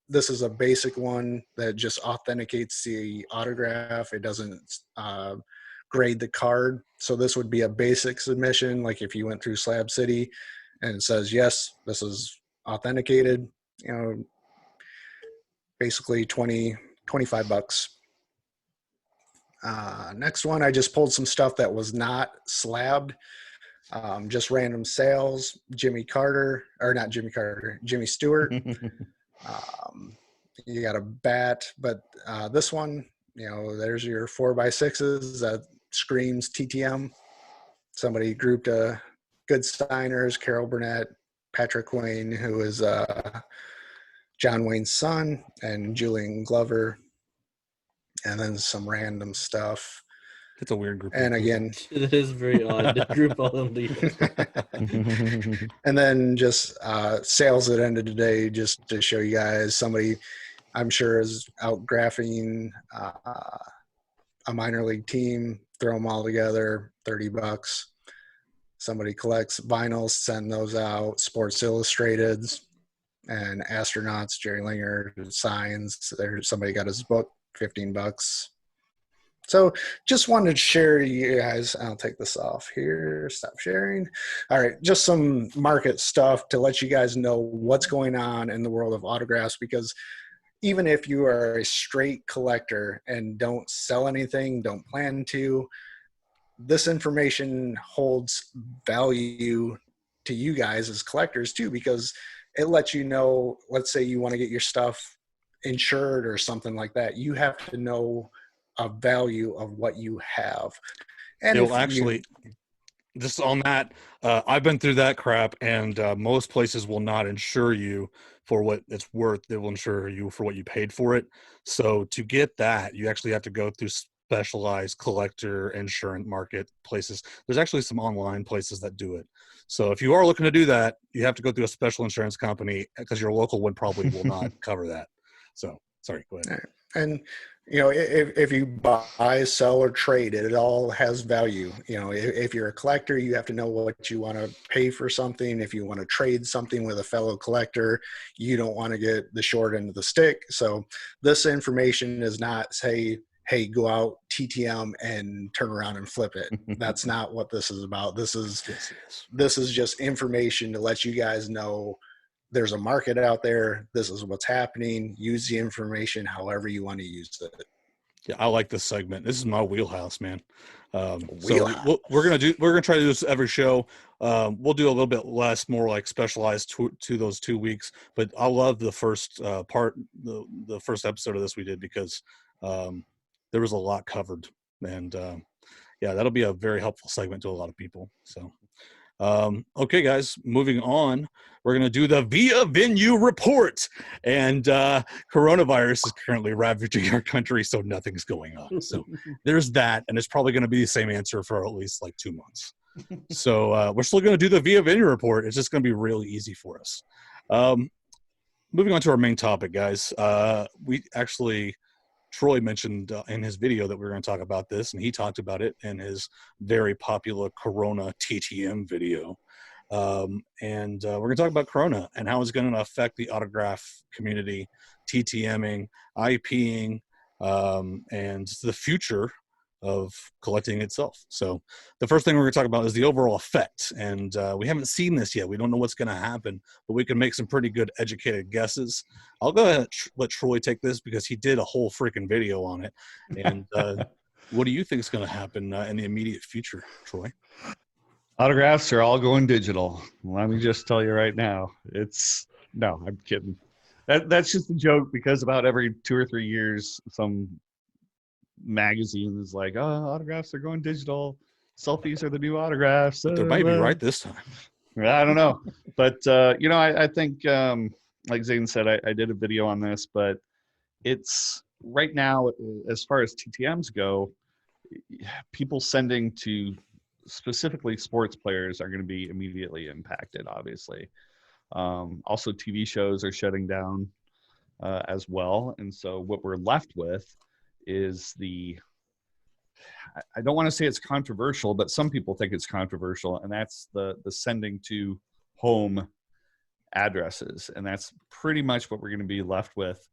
This is a basic one that just authenticates the autograph. It doesn't grade the card. So this would be a basic submission. Like if you went through Slab City and it says, yes, this is authenticated, you know, basically 25 bucks. Next one, I just pulled some stuff that was not slabbed, just random sales. Jimmy Stewart. You got a bat, but this one, you know, there's your 4x6s that screams TTM. Somebody grouped good signers, Carol Burnett, Patrick Wayne, who is John Wayne's son, and Julian Glover, and then some random stuff. It's a weird group. And again, It is very odd to group all them together. and then just sales that ended today, just to show you guys. Somebody, I'm sure, is out graphing a minor league team, throw them all together, 30 bucks. Somebody collects vinyls, send those out. Sports Illustrated and Astronauts, Jerry Linger signs. Somebody got his book, 15 bucks. So just wanted to share you guys. I'll take this off here. Stop sharing. All right. Just some market stuff to let you guys know what's going on in the world of autographs, because even if you are a straight collector and don't sell anything, don't plan to, this information holds value to you guys as collectors too, because it lets you know, let's say you want to get your stuff insured or something like that. You have to know a value of what you have. And just on that, I've been through that crap, and most places will not insure you for what it's worth. They will insure you for what you paid for it. So to get that, you actually have to go through specialized collector insurance market places. There's actually some online places that do it. So if you are looking to do that, you have to go through a special insurance company, because your local one probably will not cover that. So sorry, go ahead. And you know, if you buy, sell, or trade, it all has value. You know, if you're a collector, you have to know what you want to pay for something. If you want to trade something with a fellow collector, you don't want to get the short end of the stick. So this information is not say, hey, go out TTM and turn around and flip it. That's not what this is about. This is just information to let you guys know there's a market out there. This is what's happening. Use the information however you want to use it. Yeah, I like this segment. This is my wheelhouse, man. So we're gonna try to do this every show. We'll do a little bit less, more like specialized to those 2 weeks. But I love the first the first episode of this we did, because there was a lot covered, and yeah, that'll be a very helpful segment to a lot of people. So. Okay, guys, moving on. We're going to do the Via Venue report. And coronavirus is currently ravaging our country, so nothing's going on. So there's that. And it's probably going to be the same answer for at least like 2 months. So we're still going to do the Via Venue report. It's just going to be really easy for us. moving on to our main topic, guys. We actually, Troy mentioned in his video that we were going to talk about this, and he talked about it in his very popular Corona TTM video. And we're going to talk about Corona and how it's going to affect the autograph community, TTMing, IPing, and the future of collecting itself. So the first thing we're going to talk about is the overall effect. And we haven't seen this yet. We don't know what's going to happen, but we can make some pretty good educated guesses. I'll go ahead and let Troy take this because he did a whole freaking video on it. And what do you think is going to happen in the immediate future, Troy? Autographs are all going digital. Let me just tell you right now. No, I'm kidding. That's just a joke because about every 2 or 3 years, some magazine is like, oh, autographs are going digital. Selfies are the new autographs. But they might be right this time. I don't know. But, I think, like Zane said, I did a video on this, but it's right now, as far as TTMs go, people sending to specifically sports players are going to be immediately impacted, obviously. Also, TV shows are shutting down as well. And so what we're left with is I don't want to say it's controversial, but some people think it's controversial, and that's the sending to home addresses. And that's pretty much what we're going to be left with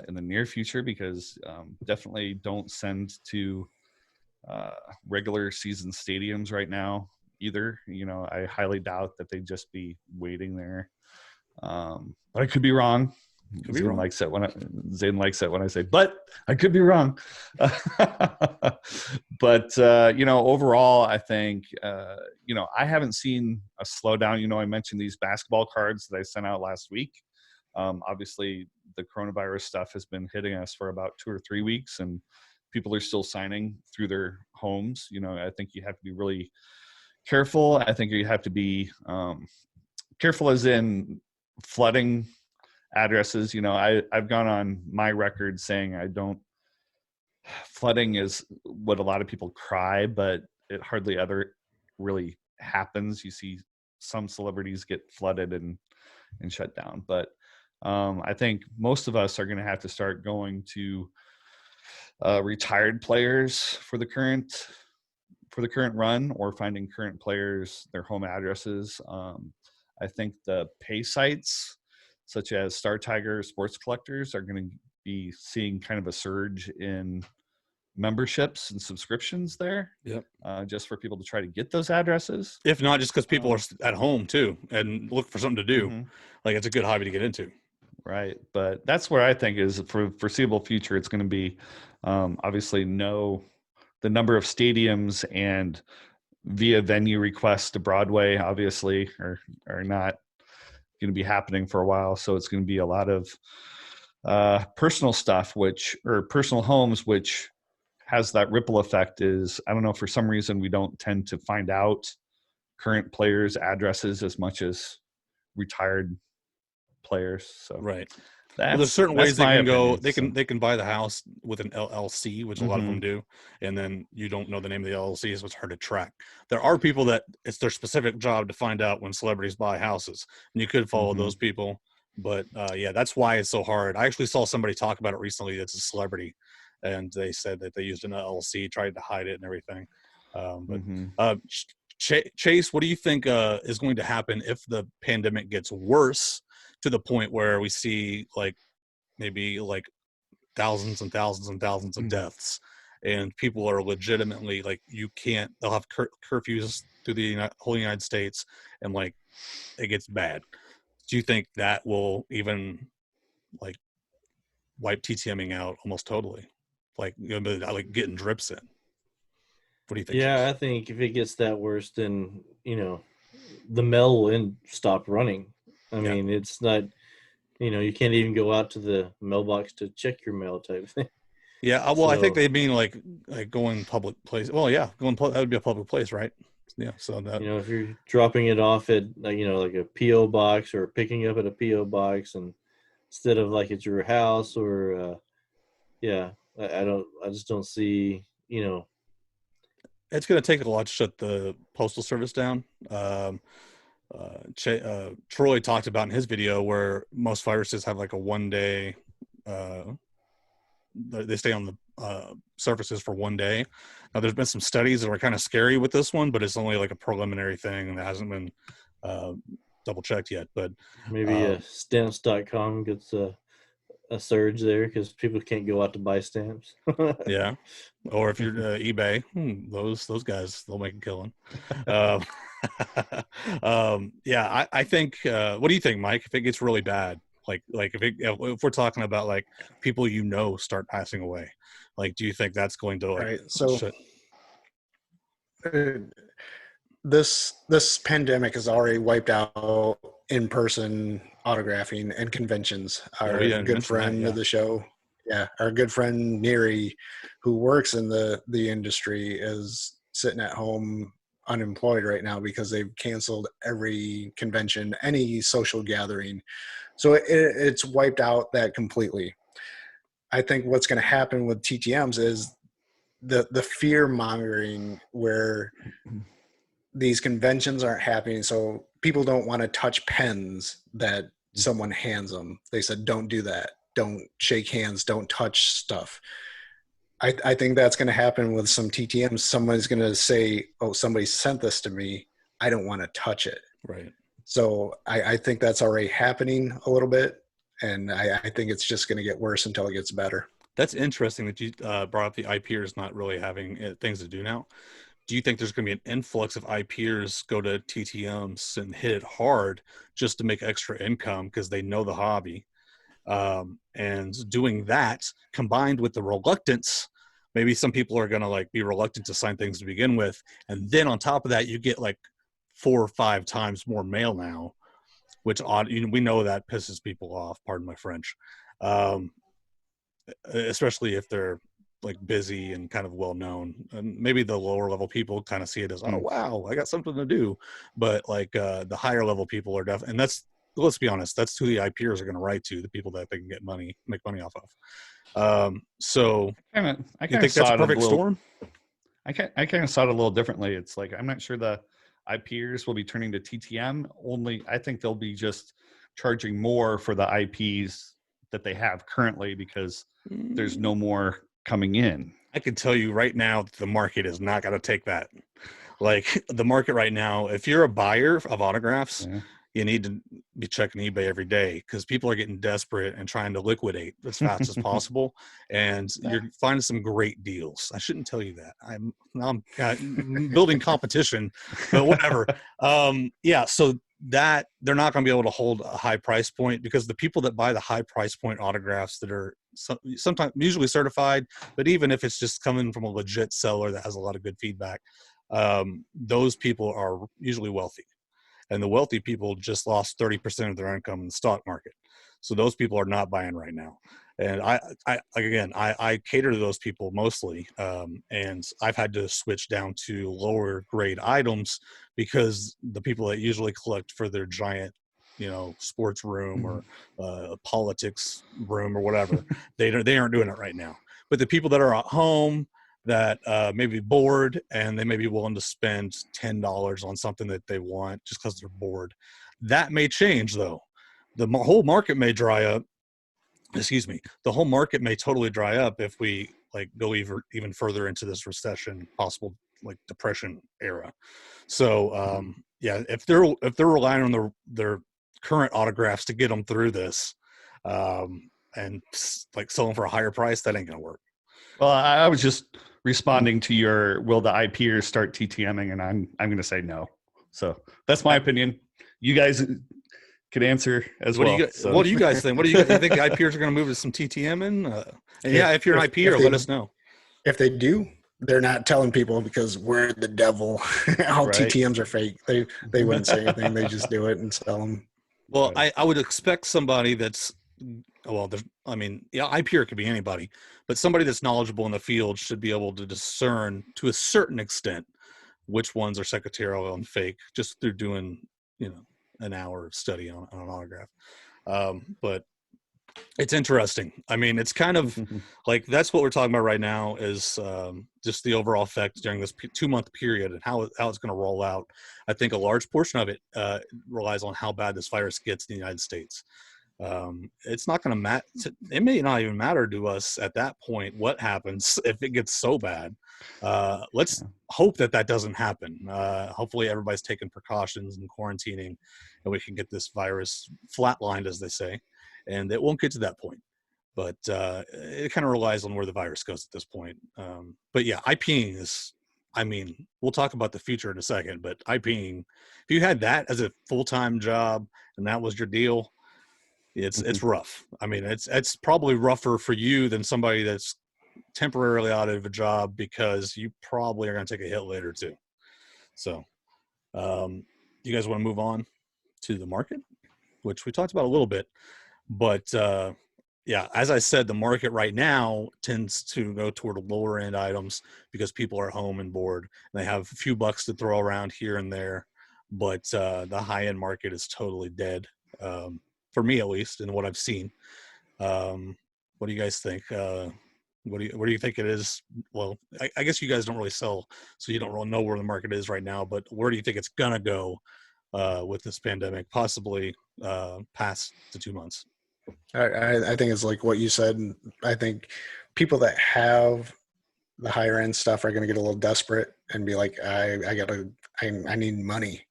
in the near future, because definitely don't send to regular season stadiums right now either. I highly doubt that they'd just be waiting there. But I could be wrong. Zane likes it when I say, but I could be wrong. But overall, I think I haven't seen a slowdown. I mentioned these basketball cards that I sent out last week. Obviously, the coronavirus stuff has been hitting us for about 2 or 3 weeks, and people are still signing through their homes. I think you have to be really careful. I think you have to be careful as in flooding addresses. I've gone on my record saying flooding is what a lot of people cry, but it hardly ever really happens. You see some celebrities get flooded and shut down. But I think most of us are going to have to start going to retired players for the current run, or finding current players their home addresses. I think the pay sites such as Star Tiger Sports Collectors are going to be seeing kind of a surge in memberships and subscriptions there. Yep. Just for people to try to get those addresses. If not, just because people are at home too and look for something to do. Mm-hmm. Like, it's a good hobby to get into. Right. But that's where I think is for foreseeable future, it's going to be obviously the number of stadiums and via venue requests to Broadway obviously are not going to be happening for a while. So it's going to be a lot of personal stuff, or personal homes, which has that ripple effect. Is, I don't know, for some reason we don't tend to find out current players' addresses as much as retired players. So right. Well, there's certain ways they can go. They can buy the house with an LLC, which a lot of them do, and then you don't know the name of the LLC, so it's hard to track. There are people that it's their specific job to find out when celebrities buy houses, and you could follow those people. But yeah, that's why it's so hard. I actually saw somebody talk about it recently. That's a celebrity, and they said that they used an LLC, tried to hide it and everything. Chase, what do you think is going to happen if the pandemic gets worse to the point where we see maybe thousands and thousands and thousands of deaths, and people are legitimately they'll have curfews through the whole United States, and it gets bad? Do you think that will even wipe TTMing out almost totally? Getting drips in. What do you think? Yeah, I think if it gets that worse, then the mail will stop running. I mean, it's not, you can't even go out to the mailbox to check your mail type thing. Yeah, well, I think they mean like going public place. Well, yeah, that would be a public place, right? Yeah, so that if you're dropping it off at like a PO box, or picking up at a PO box, and instead of at your house, or I just don't see it's going to take a lot to shut the postal service down. Troy talked about in his video where most viruses have like a 1 day, they stay on the surfaces for 1 day. Now, there's been some studies that are kind of scary with this one, but it's only like a preliminary thing that hasn't been double checked yet. But Maybe stamps.com gets a surge there because people can't go out to buy stamps. yeah, or if you're eBay, those guys, they'll make a killing. Yeah, I think. What do you think, Mike? If it gets really bad, like if we're talking about like people start passing away, like do you think that's going to like? Right. So this pandemic has already wiped out in-person autographing and conventions. Our good friend of the show, our good friend Neri, who works in the industry, is sitting at home unemployed right now because they've canceled every convention, any social gathering. So it's wiped out that completely. I think what's going to happen with TTMs is the fear mongering where these conventions aren't happening. So people don't want to touch pens that someone hands them. They said, don't do that. Don't shake hands. Don't touch stuff. I think that's going to happen with some TTMs. Someone's going to say, oh, somebody sent this to me. I don't want to touch it. Right. So I think that's already happening a little bit. And I think it's just going to get worse until it gets better. That's interesting that you brought up the IPers not really having things to do now. Do you think there's going to be an influx of IPers go to TTMs and hit it hard just to make extra income because they know the hobby? And doing that combined with the reluctance, maybe some people are going to like be reluctant to sign things to begin with. And then on top of that, you get like 4 or 5 times more mail now, which we know that pisses people off. Pardon my French. Especially if they're like busy and kind of well known, and maybe the lower level people kind of see it as, oh wow, I got something to do. But like the higher level people are definitely, and that's, let's be honest, that's who the IPers are going to write to, the people that they can make money off of. So I you think that's a perfect storm? I kind of saw it a little differently. It's like, I'm not sure the IPers will be turning to TTM only. I think they'll be just charging more for the IPs that they have currently because there's no more coming in. I can tell you right now, the market is not going to take that. Like the market right now, if you're a buyer of autographs, you need to be checking eBay every day because people are getting desperate and trying to liquidate as fast as possible. And you're finding some great deals. I shouldn't tell you that. I'm building competition, but whatever. So that they're not going to be able to hold a high price point because the people that buy the high price point autographs that are sometimes usually certified, but even if it's just coming from a legit seller that has a lot of good feedback, those people are usually wealthy. And the wealthy people just lost 30% of their income in the stock market. So those people are not buying right now. And I cater to those people mostly. And I've had to switch down to lower grade items because the people that usually collect for their giant, sports room or politics room or whatever, they aren't doing it right now. But the people that are at home that may be bored and they may be willing to spend $10 on something that they want just because they're bored. That may change though. The whole market may dry up. The whole market may totally dry up if we like go even further into this recession, possible like depression era. So if they're relying on their current autographs to get them through this, and like sell them for a higher price, that ain't gonna work. Well, I was just responding to your, will the IPers start TTMing? And I'm going to say no. So that's my opinion. You guys could answer as well. What do you guys think? What do you think? IPers are going to move to some TTMing? If you're an IPer, let us know. If they do, they're not telling people because we're the devil. All right. TTMs are fake. They wouldn't say anything. They just do it and sell them. Well, right. I would expect somebody that's, IPer could be anybody, but somebody that's knowledgeable in the field should be able to discern to a certain extent which ones are secretarial and fake just through doing, an hour of study on an autograph. But It's interesting. I mean, it's kind of like that's what we're talking about right now is just the overall effect during this 2-month period and how it's going to roll out. I think a large portion of it relies on how bad this virus gets in the United States. It's not going to matter. It may not even matter to us at that point what happens if it gets so bad. Let's hope that doesn't happen. Hopefully, everybody's taking precautions and quarantining, and we can get this virus flatlined, as they say, and it won't get to that point. But it kind of relies on where the virus goes at this point. But yeah, IPing is. I mean, we'll talk about the future in a second, but IPing, if you had that as a full-time job and that was your deal, it's rough. I mean, it's probably rougher for you than somebody that's temporarily out of a job because you probably are going to take a hit later too. So, you guys want to move on to the market, which we talked about a little bit, but yeah, as I said, the market right now tends to go toward lower end items because people are home and bored and they have a few bucks to throw around here and there, but the high end market is totally dead. For me, at least, in what I've seen. What do you guys think? Where do you think it is? Well, I guess you guys don't really sell, so you don't really know where the market is right now. But where do you think it's gonna go with this pandemic? Possibly past the 2 months. I think it's like what you said. I think people that have the higher end stuff are going to get a little desperate and be like, I need money.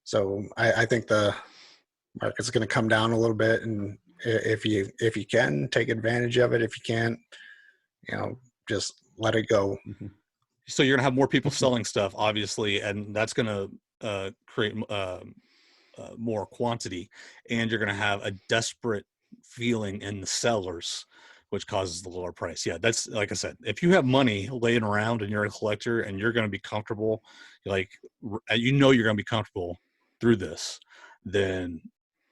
So I think the market's going to come down a little bit, and if you can take advantage of it, if you can't, just let it go. So you're gonna have more people selling stuff, obviously, and that's gonna create more quantity, and you're gonna have a desperate feeling in the sellers, which causes the lower price. Yeah, that's like I said, if you have money laying around and you're a collector and you're gonna be comfortable, you're gonna be comfortable through this, then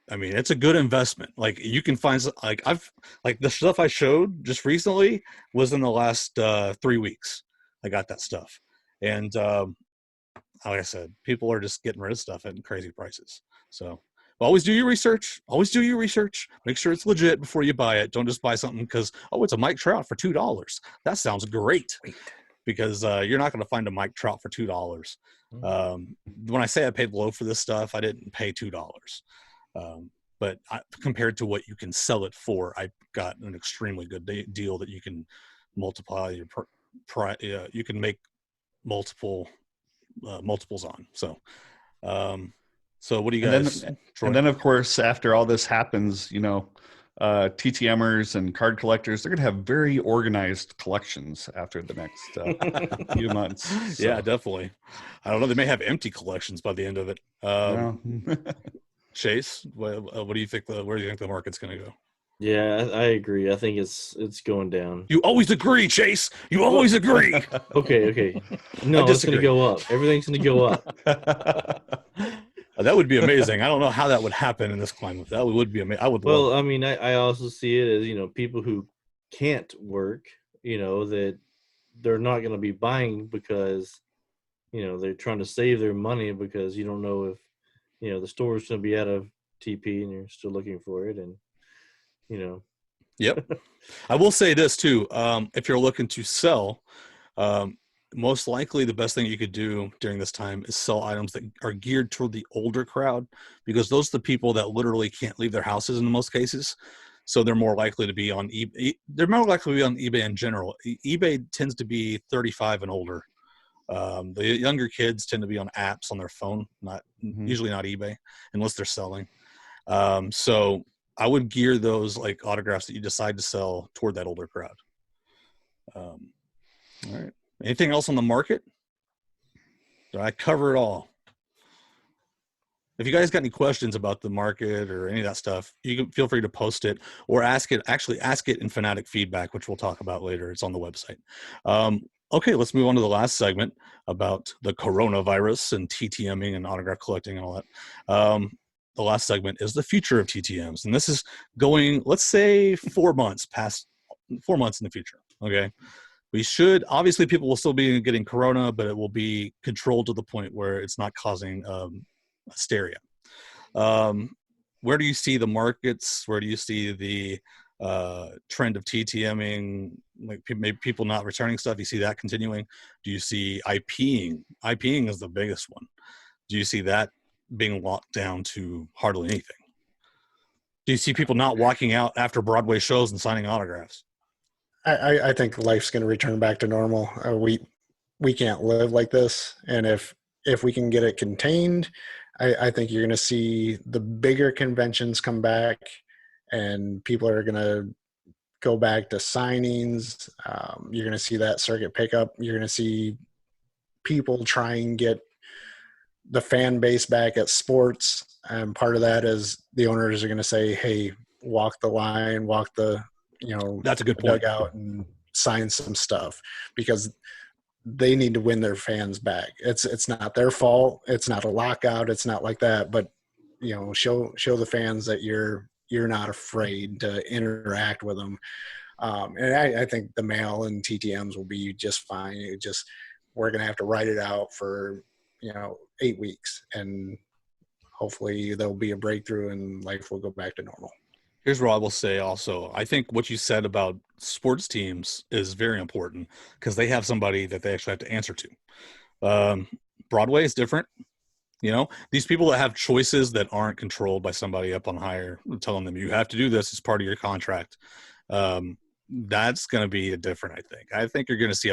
I mean, it's a good investment. Like you can find, the stuff I showed just recently was in the last 3 weeks. I got that stuff, and like I said, people are just getting rid of stuff at crazy prices. So always do your research. Always do your research. Make sure it's legit before you buy it. Don't just buy something because it's a Mike Trout for $2. That sounds great. Because you're not going to find a Mike Trout for $2. When I say I paid low for this stuff, I didn't pay $2. But compared to what you can sell it for, I got an extremely good deal that you can multiply your you can make multiples on. So, what do you guys? And then of course, after all this happens, TTMers and card collectors, they're going to have very organized collections after the next few months. So. Yeah, definitely. I don't know. They may have empty collections by the end of it. Chase, what do you think? Where do you think the market's going to go? Yeah, I agree. I think it's going down. You always agree, Chase. You always agree. Okay. No, it's going to go up. Everything's going to go up. That would be amazing. I don't know how that would happen in this climate. That would be amazing. I mean, I also see it as, people who can't work, that they're not going to be buying because, they're trying to save their money because you don't know if, the store's going to be out of TP and you're still looking for it. And, Yep. I will say this too. If you're looking to sell, most likely the best thing you could do during this time is sell items that are geared toward the older crowd, because those are the people that literally can't leave their houses in most cases. So they're more likely to be on eBay. They're more likely to be on eBay in general. eBay tends to be 35 and older. The younger kids tend to be on apps on their phone, usually not eBay, unless they're selling. So I would gear those like autographs that you decide to sell toward that older crowd. All right. Anything else on the market? Did I cover it all? If you guys got any questions about the market or any of that stuff, you can feel free to post it or ask it in Fanatic Feedback, which we'll talk about later. It's on the website. Okay, let's move on to the last segment about the coronavirus and TTMing and autograph collecting and all that. The last segment is the future of TTMs. And this is going, let's say 4 months in the future. Okay. Obviously people will still be getting corona, but it will be controlled to the point where it's not causing hysteria. Where do you see the markets? Where do you see the trend of TTMing, like maybe people not returning stuff? You see that continuing? Do you see IPing? IPing is the biggest one. Do you see that being locked down to hardly anything? Do you see people not walking out after Broadway shows and signing autographs? I think life's going to return back to normal. We can't live like this, and if we can get it contained, I think you're going to see the bigger conventions come back, and people are going to go back to signings. You're going to see that circuit pick up. You're going to see people try and get the fan base back at sports, and part of that is the owners are going to say, "Hey, walk the line, walk the That's a good point. dugout and sign some stuff," because they need to win their fans back. It's not their fault. It's not a lockout. It's not like that. But show the fans that you're not afraid to interact with them. And I think the mail and TTMs will be just fine. We're gonna have to write it out for 8 weeks, and hopefully there'll be a breakthrough and life will go back to normal. Here's what I will say also. I think what you said about sports teams is very important because they have somebody that they actually have to answer to. Broadway is different. These people that have choices that aren't controlled by somebody up on higher telling them you have to do this as part of your contract. That's going to be different, I think. I think you're going to see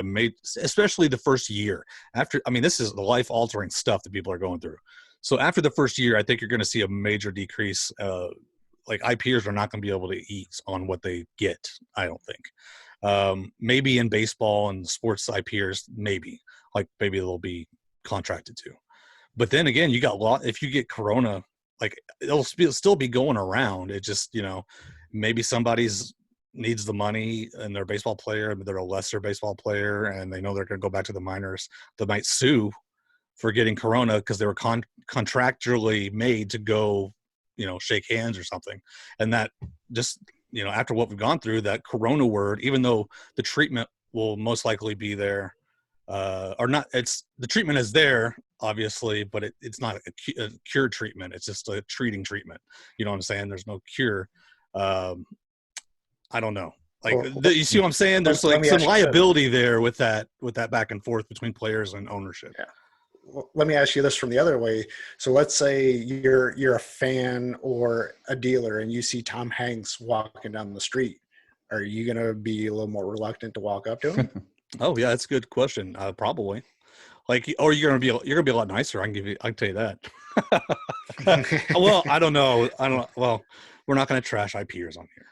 especially the first year. This is the life-altering stuff that people are going through. So after the first year, I think you're going to see a major decrease. Like IPers are not going to be able to eat on what they get, I don't think. Maybe in baseball and sports IPers, maybe they'll be contracted to. But then again, you got if you get Corona, like it'll still be going around. It just, maybe somebody's needs the money and they're a baseball player, but they're a lesser baseball player and they know they're going to go back to the minors. They might sue for getting Corona because they were contractually made to go, shake hands or something. And that just, after what we've gone through, that Corona word, even though the treatment will most likely be there, or not, the treatment is there, obviously, but it's not a cure treatment. It's just a treating treatment. You know what I'm saying? There's no cure. I don't know. You see what I'm saying? There's some liability there with that back and forth between players and ownership. Yeah. Well, let me ask you this from the other way. So let's say you're a fan or a dealer and you see Tom Hanks walking down the street. Are you going to be a little more reluctant to walk up to him? Oh yeah, that's a good question. Probably. Or you're gonna be a lot nicer. I can tell you that. Well, I don't know. Well, we're not gonna trash IPers on here.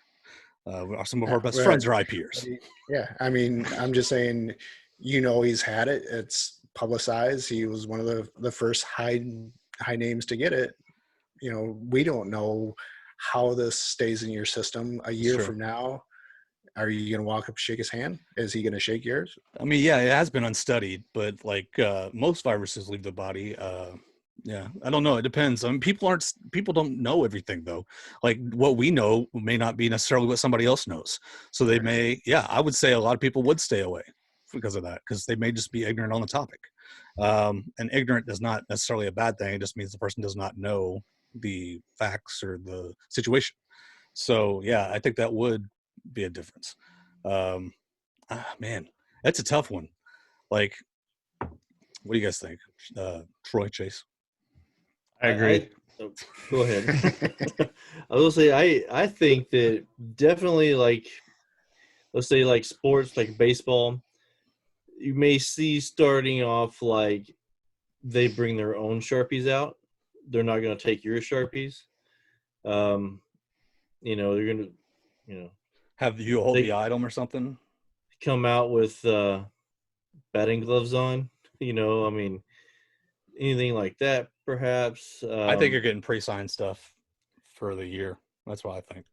Some of our best friends are IPers. Yeah, I'm just saying, he's had it. It's publicized. He was one of the first high names to get it. We don't know how this stays in your system a year from now. Are you going to walk up, shake his hand? Is he going to shake yours? Yeah, it has been unstudied, but most viruses leave the body. Yeah, I don't know. It depends. People don't know everything though. Like what we know may not be necessarily what somebody else knows. So they may, I would say a lot of people would stay away because of that, because they may just be ignorant on the topic. And ignorant is not necessarily a bad thing. It just means the person does not know the facts or the situation. So yeah, I think that would be a difference. Man, that's a tough one. What do you guys think? Troy, Chase? I agree. Go ahead. I will say I think that definitely let's say sports like baseball, you may see starting off they bring their own Sharpies out. They're not going to take your Sharpies. They're going to have you hold the item or something. Come out with batting gloves on. Anything like that, perhaps. I think you're getting pre-signed stuff for the year. That's what I think.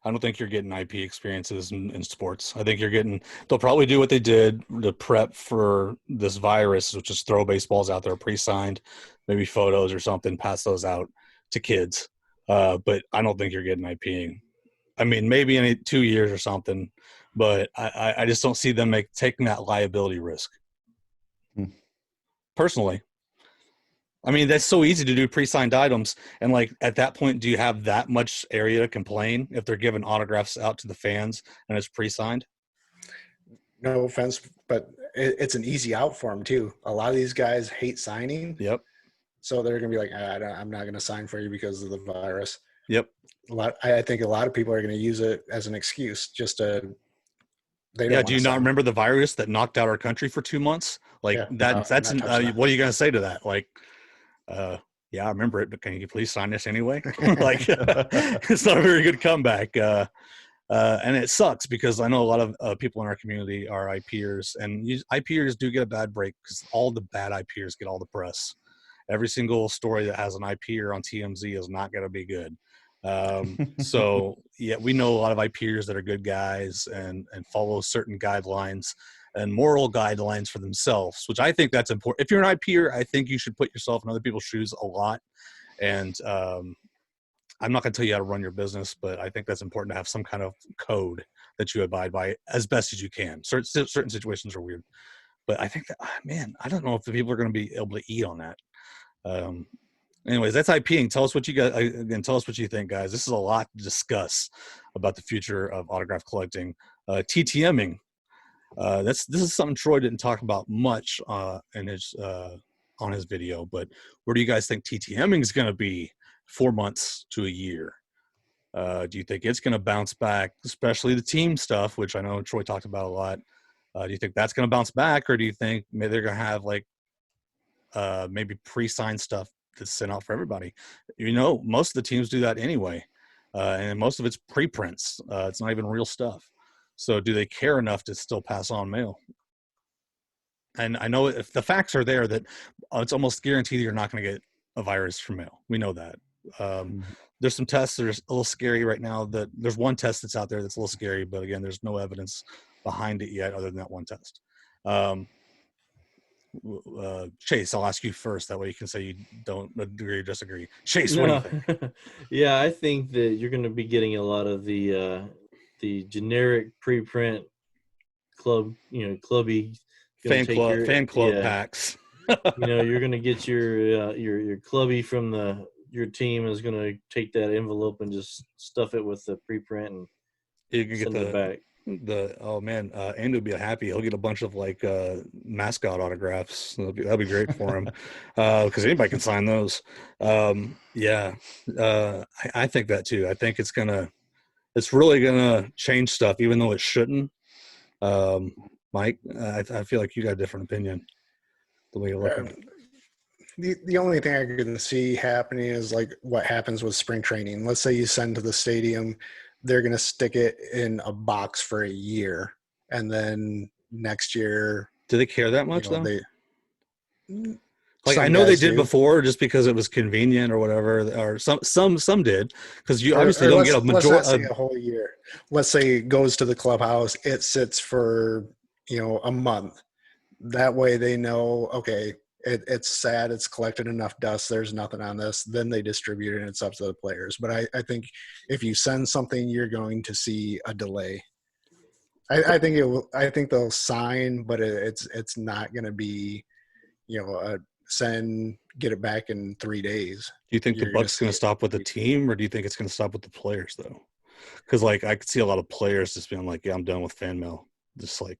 I don't think you're getting IP experiences in sports. I think they'll probably do what they did to prep for this virus, which is throw baseballs out there pre-signed, maybe photos or something, pass those out to kids. But I don't think you're getting IPing. Maybe in 2 years or something, but I just don't see them taking that liability risk. Personally. I mean, that's so easy to do pre-signed items. And like at that point, do you have that much area to complain if they're giving autographs out to the fans and it's pre-signed? No offense, but it's an easy out for them too. A lot of these guys hate signing, Yep. so they're going to be like, I'm not going to sign for you because of the virus. Yep. I think a lot of people are going to use it as an excuse just to. Yeah. Do you not remember the virus that knocked out our country for 2 months? Like Yeah, that's not touching that. what are you going to say to that? Like, yeah, I remember it, but can you please sign this anyway? Like, it's not a very good comeback. And it sucks because I know a lot of people in our community are IPers, and IPers do get a bad break because all the bad IPers get all the press. Every single story that has an IPer on TMZ is not going to be good. So yeah, we know a lot of IPers that are good guys and follow certain guidelines and moral guidelines for themselves, which I think that's important. If you're an IPer, I think you should put yourself in other people's shoes a lot. And I'm not going to tell you how to run your business, but I think that's important to have some kind of code that you abide by as best as you can. Certain situations are weird, but I think that, man, I don't know if the people are going to be able to eat on that. Anyways, that's IPing. Tell us what you got. Again, tell us what you think, guys. This is a lot to discuss about the future of autograph collecting. TTMing. This is something Troy didn't talk about much in his on his video, but where do you guys think TTMing is going to be 4 months to a year? Do you think it's going to bounce back, especially the team stuff, which I know Troy talked about a lot? Do you think that's going to bounce back, or do you think maybe they're going to have like maybe pre-signed stuff that's sent out for everybody? You know, most of the teams do that anyway, and most of it's pre-prints. It's not even real stuff. So do they care enough to still pass on mail? And I know if the facts are there that it's almost guaranteed you're not going to get a virus from mail. We know that. There's some tests that are a little scary right now. That there's one test that's out there that's a little scary, but again, there's no evidence behind it yet other than that one test. Chase, I'll ask you first. That way you can say you don't agree or disagree. Chase, what do you think? Yeah, I think that you're going to be getting a lot of the generic preprint club, clubby fan club packs. You're going to get your clubby from your team is going to take that envelope and just stuff it with the preprint and you can send get it back. Andy would be happy. He'll get a bunch of like mascot autographs. That'll be great for him because anybody can sign those. I think that too. I think it's really gonna change stuff, even though it shouldn't. Mike, I feel like you got a different opinion. The way you're looking. The only thing I can see happening is like what happens with spring training. Let's say you send to the stadium, they're going to stick it in a box for a year, and then next year. Do they care that much though? Like I know they did before, just because it was convenient or whatever, or some did, because you obviously don't get a majority. Let's not say a whole year. Let's say it goes to the clubhouse. It sits for a month. That way they know, okay, it's sad. It's collected enough dust. There's nothing on this. Then they distribute it, and it's up to the players. But I think if you send something, you're going to see a delay. I think they'll sign, but it's not going to be, get it back in 3 days. Do you think the buck's going to stop with the team, or do you think it's going to stop with the players though? Because like I could see a lot of players just being like, "Yeah, I'm done with fan mail." Just like.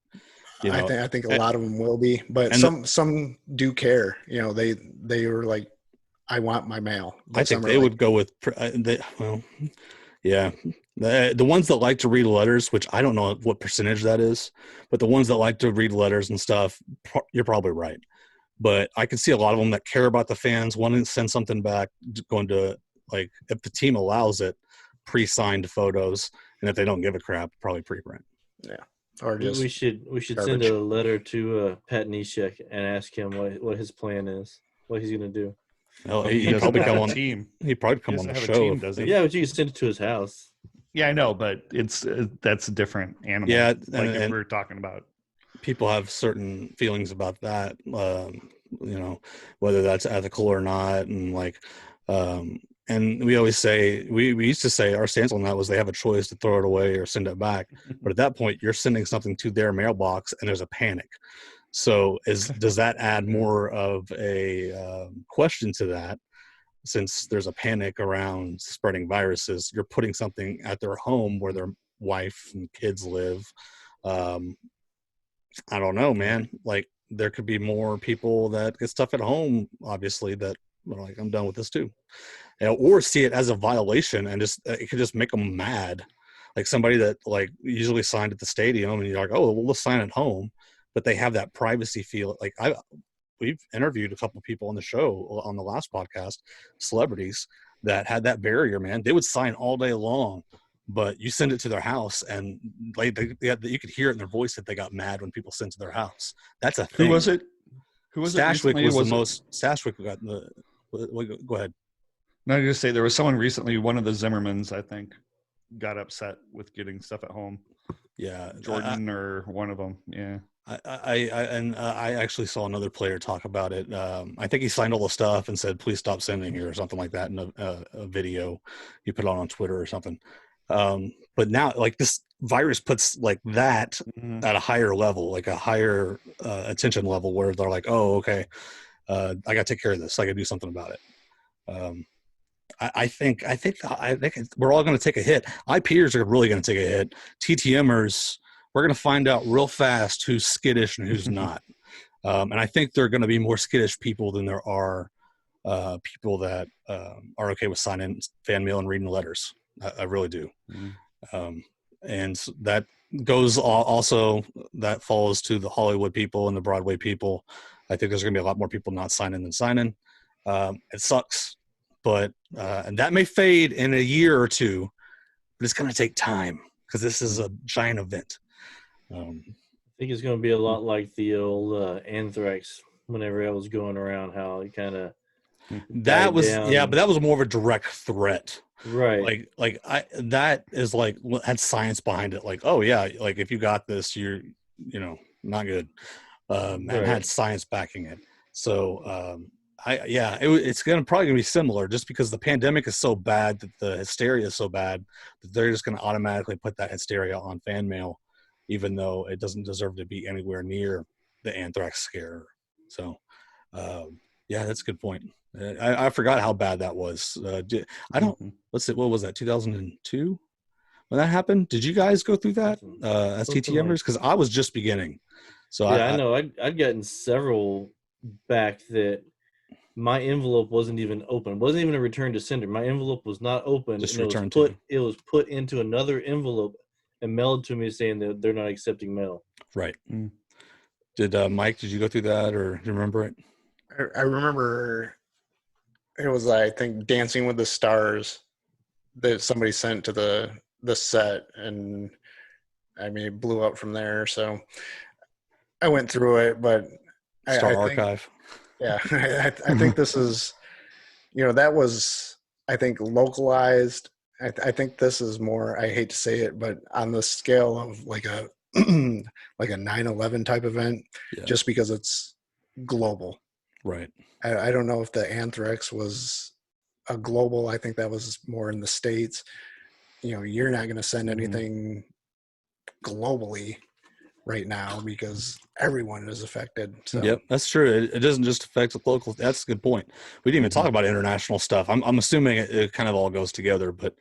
I think a lot of them will be, but some do care. They were like, "I want my mail." I think they would go with the ones that like to read letters, which I don't know what percentage that is, but the ones that like to read letters and stuff, you're probably right. But I can see a lot of them that care about the fans, wanting to send something back, going to like if the team allows it, pre-signed photos, and if they don't give a crap, probably pre-print. Yeah. Or just we should send a letter to Pat Neshek and ask him what his plan is, what he's going to do. Oh, he'd probably come on team. He'd probably come on the show, does he? Yeah, but you can send it to his house. Yeah, I know, but that's a different animal. Yeah, if we're talking about people have certain feelings about that, whether that's ethical or not, and like. And we always say, we used to say our stance on that was they have a choice to throw it away or send it back. But at that point, you're sending something to their mailbox and there's a panic. So does that add more of a question to that? Since there's a panic around spreading viruses, you're putting something at their home where their wife and kids live. I don't know, man. Like, there could be more people that get stuff at home, obviously, that are like, I'm done with this too. Or see it as a violation, and just it could just make them mad. Like somebody that like usually signed at the stadium, and you're like, oh, well, let's sign at home, but they have that privacy feel. Like we've interviewed a couple people on the show on the last podcast, celebrities that had that barrier, man. They would sign all day long, but you send it to their house, and like you could hear it in their voice that they got mad when people sent to their house. That's a thing. Who was it? Who was Stashwick it? was the most. Stashwick got the. Go ahead. No, I was just say there was someone recently. One of the Zimmermans, I think, got upset with getting stuff at home. Yeah, Jordan or one of them. Yeah. I actually saw another player talk about it. I think he signed all the stuff and said, "Please stop sending here" or something like that in a video he put on Twitter or something. But now, like, this virus puts like that at a higher level, like a higher attention level, where they're like, "Oh, okay, I got to take care of this. I got to do something about it." I think we're all going to take a hit. IPers are really going to take a hit. TTMers, we're going to find out real fast who's skittish and who's not. And I think there are going to be more skittish people than there are people that are okay with signing fan mail and reading letters. I really do. And that goes also, that falls to the Hollywood people and the Broadway people. I think there's going to be a lot more people not signing than signing. It sucks. But and that may fade in a year or two, but it's going to take time because this is a giant event. I think it's going to be a lot like the old anthrax. Whenever I was going around, how it kind of that was down. Yeah, but that was more of a direct threat, right? That is like had science behind it. Like, oh yeah, like if you got this, you're not good, and had science backing it. So. It's probably gonna be similar, just because the pandemic is so bad, that the hysteria is so bad, that they're just gonna automatically put that hysteria on fan mail, even though it doesn't deserve to be anywhere near the anthrax scare. So, that's a good point. I forgot how bad that was. Let's see, what was that? 2002 when that happened? Did you guys go through that as TTMers? Because I was just beginning. So I know I'd gotten several back that. My envelope wasn't even open. It wasn't even a return to sender. My envelope was not open. Just returned. It was put into another envelope and mailed to me saying that they're not accepting mail. Right. Did Mike? Did you go through that, or do you remember it? I remember it was, I think, Dancing with the Stars that somebody sent to the set, and I mean, it blew up from there. So I went through it, but Star Archive. Yeah, I think this is, that was, I think, localized. I think this is more, I hate to say it, but on the scale of like a 9/11 type event, just because it's global. Right. I don't know if the anthrax was a global. I think that was more in the States. You're not going to send anything globally right now because everyone is affected. So. Yep, that's true. It doesn't just affect the local. That's a good point. We didn't even talk about international stuff. I'm assuming it kind of all goes together, but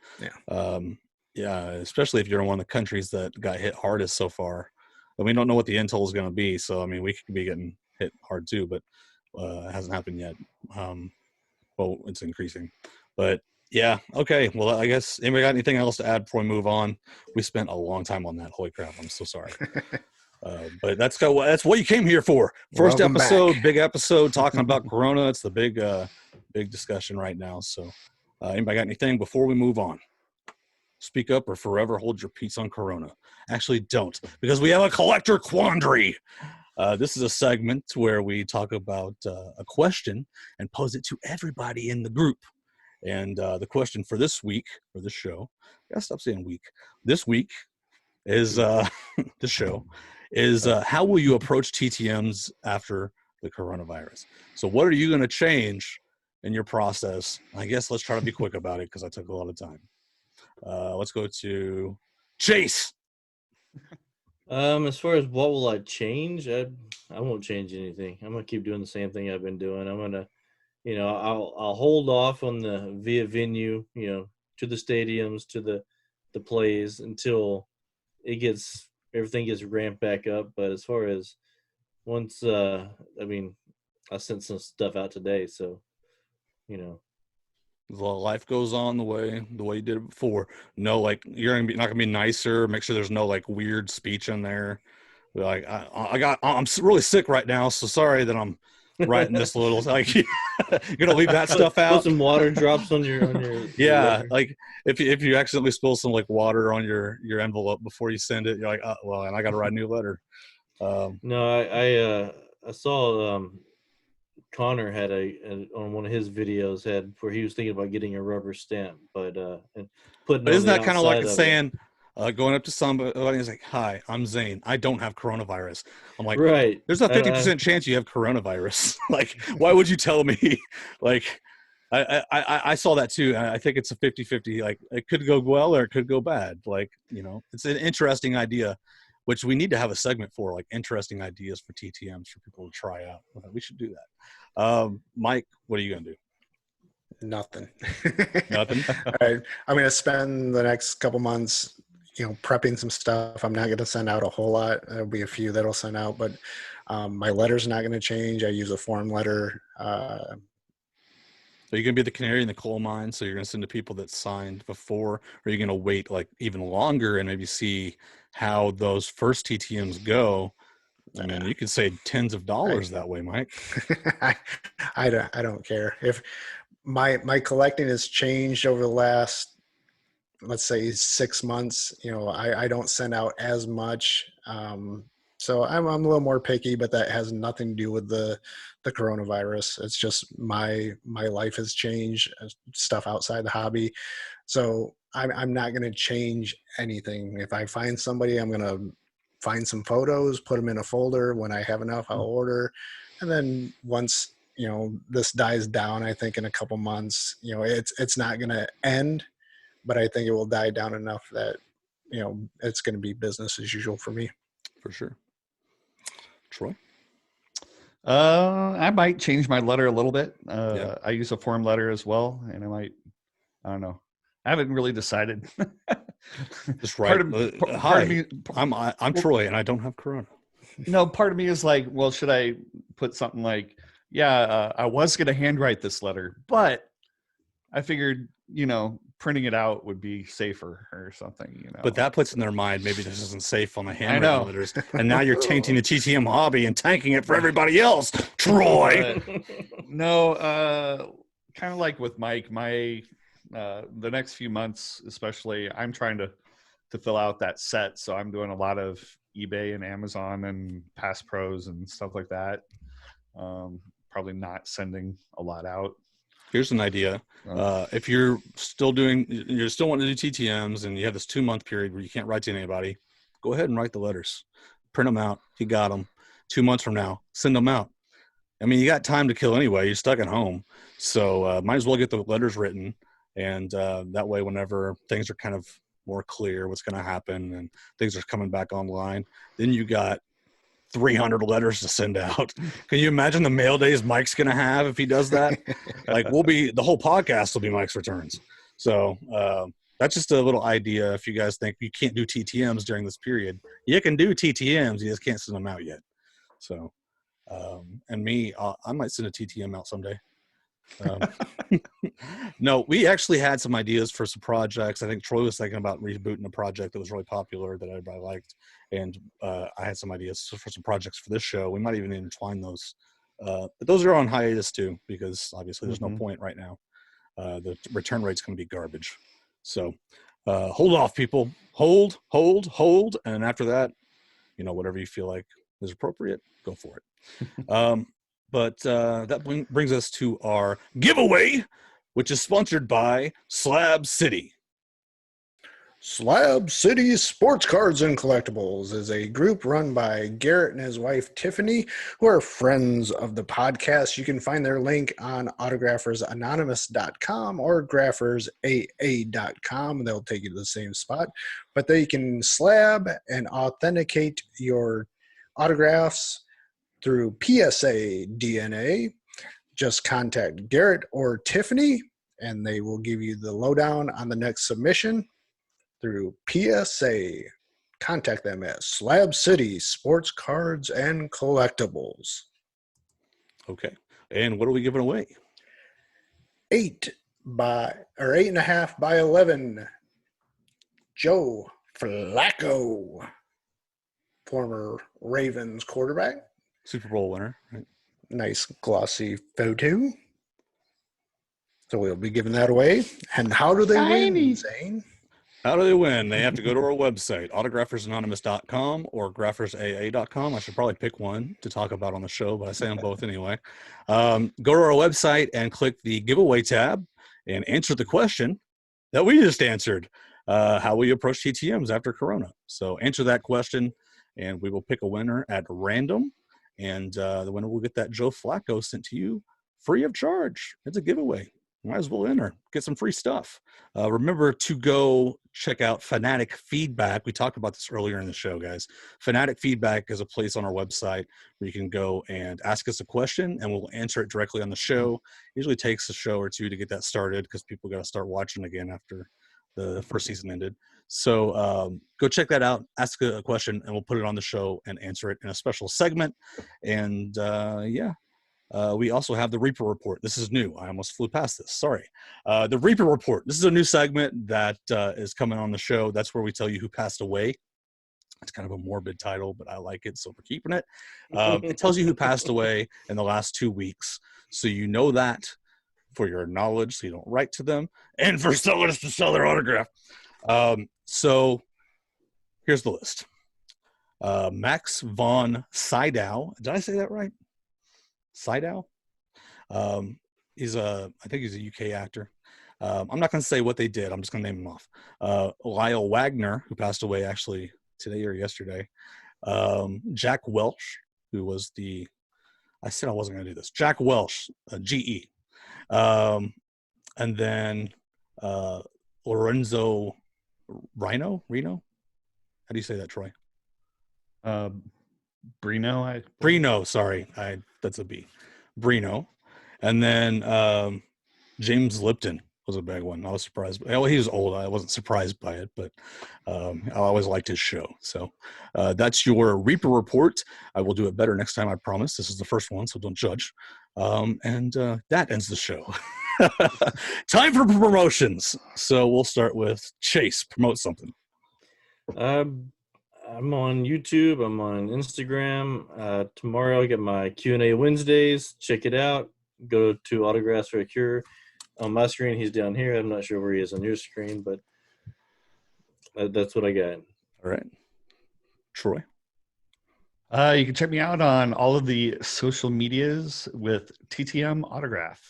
especially if you're in one of the countries that got hit hardest so far. And we don't know what the intel is going to be, so I mean, we could be getting hit hard too, but it hasn't happened yet. Well, it's increasing, but yeah. Okay. Well, I guess anybody got anything else to add before we move on? We spent a long time on that. Holy crap! I'm so sorry. But that's what you came here for. First Welcome episode, back. big episode talking about Corona. It's the big discussion right now. So anybody got anything before we move on? Speak up or forever hold your peace on Corona. Actually, don't, because we have a collector quandary. This is a segment where we talk about a question and pose it to everybody in the group. And the question for this week, for this show, I gotta stop saying week. This week is the show is how will you approach TTMs after the coronavirus? So what are you going to change in your process? I guess let's try to be quick about it because I took a lot of time. Let's go to Chase. As far as what will I change, I won't change anything. I'm gonna keep doing the same thing I've been doing. I'm gonna, I'll hold off on the via venue, to the stadiums, to the plays until everything gets ramped back up. But as far as once, I sent some stuff out today, so Well, life goes on the way you did it before. No, like you're not gonna be nicer. Make sure there's no like weird speech in there. Like I'm really sick right now, so sorry that I'm writing this little like you're gonna leave that stuff put out. some water drops on your Yeah, letter. like if you accidentally spill some like water on your envelope before you send it, you're like, well, and I got to write a new letter. No, I saw Connor had on one of his videos where he was thinking about getting a rubber stamp, but and putting. But on isn't the that kind of like outside saying, going up to somebody is like, "Hi, I'm Zane. I don't have coronavirus." I'm like, right? there's a 50% chance you have coronavirus. Like, why would you tell me? Like, I saw that too. And I think it's a 50-50. Like, it could go well or it could go bad. Like, it's an interesting idea, which we need to have a segment for, like interesting ideas for TTMs for people to try out. We should do that. Mike, what are you gonna do? Nothing. Nothing. I'm going to spend the next couple months, prepping some stuff. I'm not going to send out a whole lot. There'll be a few that'll send out, but my letter's not going to change. I use a form letter. Are you going to be the canary in the coal mine? So you're going to send to people that signed before, or are you going to wait like even longer and maybe see how those first TTMs go? I mean, you could save tens of dollars that way, Mike. I don't care if my collecting has changed over the last, let's say 6 months. I don't send out as much. So I'm a little more picky, but that has nothing to do with the coronavirus. It's just my life has changed, stuff outside the hobby. So I'm not going to change anything. If I find somebody, I'm going to find some photos, put them in a folder. When I have enough, I'll order. And then once, this dies down, I think in a couple months, it's not going to end, but I think it will die down enough that, it's going to be business as usual for me. For sure. Troy? I might change my letter a little bit. Yeah. I use a form letter as well, and I don't know. I haven't really decided. Just right. Hi, me, I'm Troy, and I don't have corona. Part of me is like, well, should I put something like, I was going to handwrite this letter, but I figured, printing it out would be safer or something, But that puts in their mind, maybe this isn't safe on the handwritten letters. And now you're tainting the TTM hobby and tanking it for everybody else. Troy. No, kind of like with Mike, the next few months, especially, I'm trying to fill out that set. So I'm doing a lot of eBay and Amazon and Pass Pros and stuff like that. Probably not sending a lot out. Here's an idea. If you're still wanting to do TTMs and you have this 2-month period where you can't write to anybody, go ahead and write the letters. Print them out. You got them. 2 months from now, send them out. I mean, you got time to kill anyway. You're stuck at home. So might as well get the letters written. And that way, whenever things are kind of more clear what's going to happen and things are coming back online, then you got 300 letters to send out. Can you imagine the mail days Mike's going to have if he does that? Like the whole podcast will be Mike's returns. So that's just a little idea. If you guys think you can't do TTMs during this period, you can do TTMs. You just can't send them out yet. So, and me, I might send a TTM out someday. No, we actually had some ideas for some projects. I think Troy was thinking about rebooting a project that was really popular that everybody liked. And I had some ideas for some projects for this show. We might even intertwine those. But those are on hiatus too, because obviously there's no point right now. The return rate's going to be garbage. So hold off, people. Hold. And after that, whatever you feel like is appropriate, go for it. But that brings us to our giveaway, which is sponsored by Slab City. Slab City Sports Cards and Collectibles is a group run by Garrett and his wife Tiffany, who are friends of the podcast. You can find their link on autographersanonymous.com or graphersaa.com. They'll take you to the same spot, but they can slab and authenticate your autographs through PSA DNA. Just contact Garrett or Tiffany, and they will give you the lowdown on the next submission through PSA. Contact them at Slab City Sports Cards and Collectibles. Okay. And what are we giving away? 8.5 by 11. Joe Flacco, former Ravens quarterback. Super Bowl winner. Right? Nice glossy photo. So we'll be giving that away. And how do they win, Zane? How do they win? They have to go to our website, autographersanonymous.com or graphersaa.com. I should probably pick one to talk about on the show, but I say them both anyway. Go to our website and click the giveaway tab and answer the question that we just answered. How will you approach TTMs after Corona? So answer that question, and we will pick a winner at random. And the winner will get that Joe Flacco sent to you free of charge. It's a giveaway. Might as well enter, get some free stuff. Remember to go check out Fanatic Feedback. We talked about this earlier in the show, guys. Fanatic Feedback is a place on our website where you can go and ask us a question, and we'll answer it directly on the show. Usually takes a show or two to get that started because people got to start watching again after the first season ended. So go check that out, ask a question, and we'll put it on the show and answer it in a special segment. And we also have the Reaper Report. This is new. I almost flew past this. Sorry. The Reaper Report. This is a new segment that is coming on the show. That's where we tell you who passed away. It's kind of a morbid title, but I like it, so we're keeping it. It tells you who passed away in the last 2 weeks. So you know that for your knowledge, so you don't write to them, and for someone to sell their autograph. So here's the list. Max von Sydow. Did I say that right? Sydow. I think he's a UK actor. I'm not going to say what they did. I'm just going to name them off. Lyle Wagner, who passed away actually today or yesterday. Jack Welch, who was I said I wasn't going to do this. Jack Welch, GE. And then Lorenzo Reno? How do you say that, Troy? Brino, sorry. That's a B. Brino. And then James Lipton was a big one. I was surprised. Well, he was old. I wasn't surprised by it, but I always liked his show. So that's your Reaper Report. I will do it better next time, I promise. This is the first one, so don't judge. And that ends the show. Time for promotions. So we'll start with Chase. Promote something. I'm on YouTube. I'm on Instagram. Tomorrow I get my Q&A Wednesdays. Check it out. Go to Autographs for a Cure. On my screen, he's down here. I'm not sure where he is on your screen, but that's what I got. All right. Troy? You can check me out on all of the social medias with TTM Autograph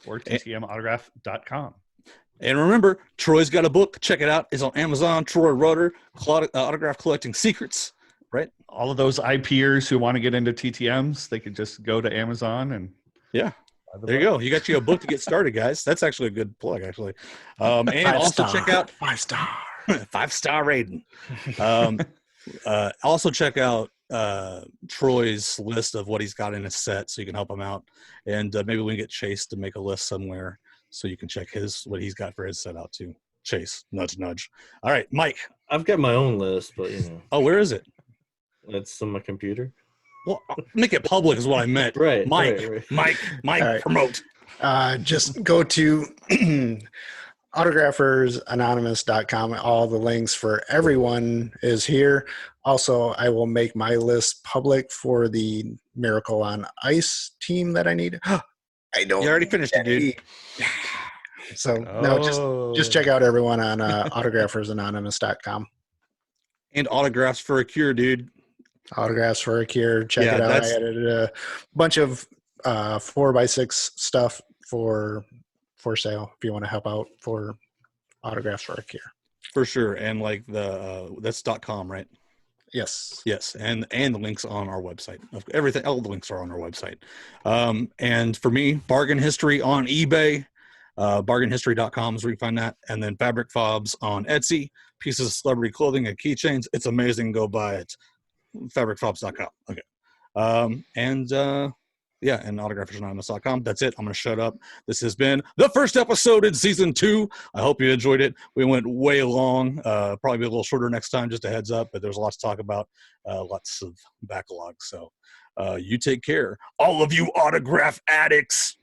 or ttmautograph.com. And remember, Troy's got a book. Check it out. It's on Amazon. Troy Rudder, Autograph Collecting Secrets, right? All of those IPers who want to get into TTMs, they could just go to Amazon and there you go. You got you a book to get started, guys. That's actually a good plug, actually. And check out 5-star 5-star rating. Also check out Troy's list of what he's got in his set, so you can help him out. And maybe we can get Chase to make a list somewhere, so you can check what he's got for his set out too. Chase, nudge, nudge. All right, Mike. I've got my own list, but Oh, where is it? It's on my computer. Well, make it public is what I meant. Right. Mike, right. Mike, right. Promote. Just go to autographersanonymous.com. All the links for everyone is here. Also, I will make my list public for the Miracle on Ice team that I need. I don't. You already finished it, dude. So no, just check out everyone on autographersanonymous.com. And Autographs for a Cure, dude. Autographs for a Cure. Check it out. I added a bunch of 4x6 stuff for sale if you want to help out for Autographs for a Cure. For sure. And like that's .com, right? Yes. And the links on our website. Everything, all the links are on our website. And for me, Bargain History on eBay. Bargainhistory.com is where you find that. And then Fabric Fobs on Etsy. Pieces of celebrity clothing and keychains. It's amazing. Go buy it. Fabricfobs.com. Okay. Yeah, and autographersanonymous.com. That's it. I'm going to shut up. This has been the first episode in season 2. I hope you enjoyed it. We went way long. Probably be a little shorter next time, just a heads up, but there's a lot to talk about, lots of backlog. So you take care. All of you autograph addicts.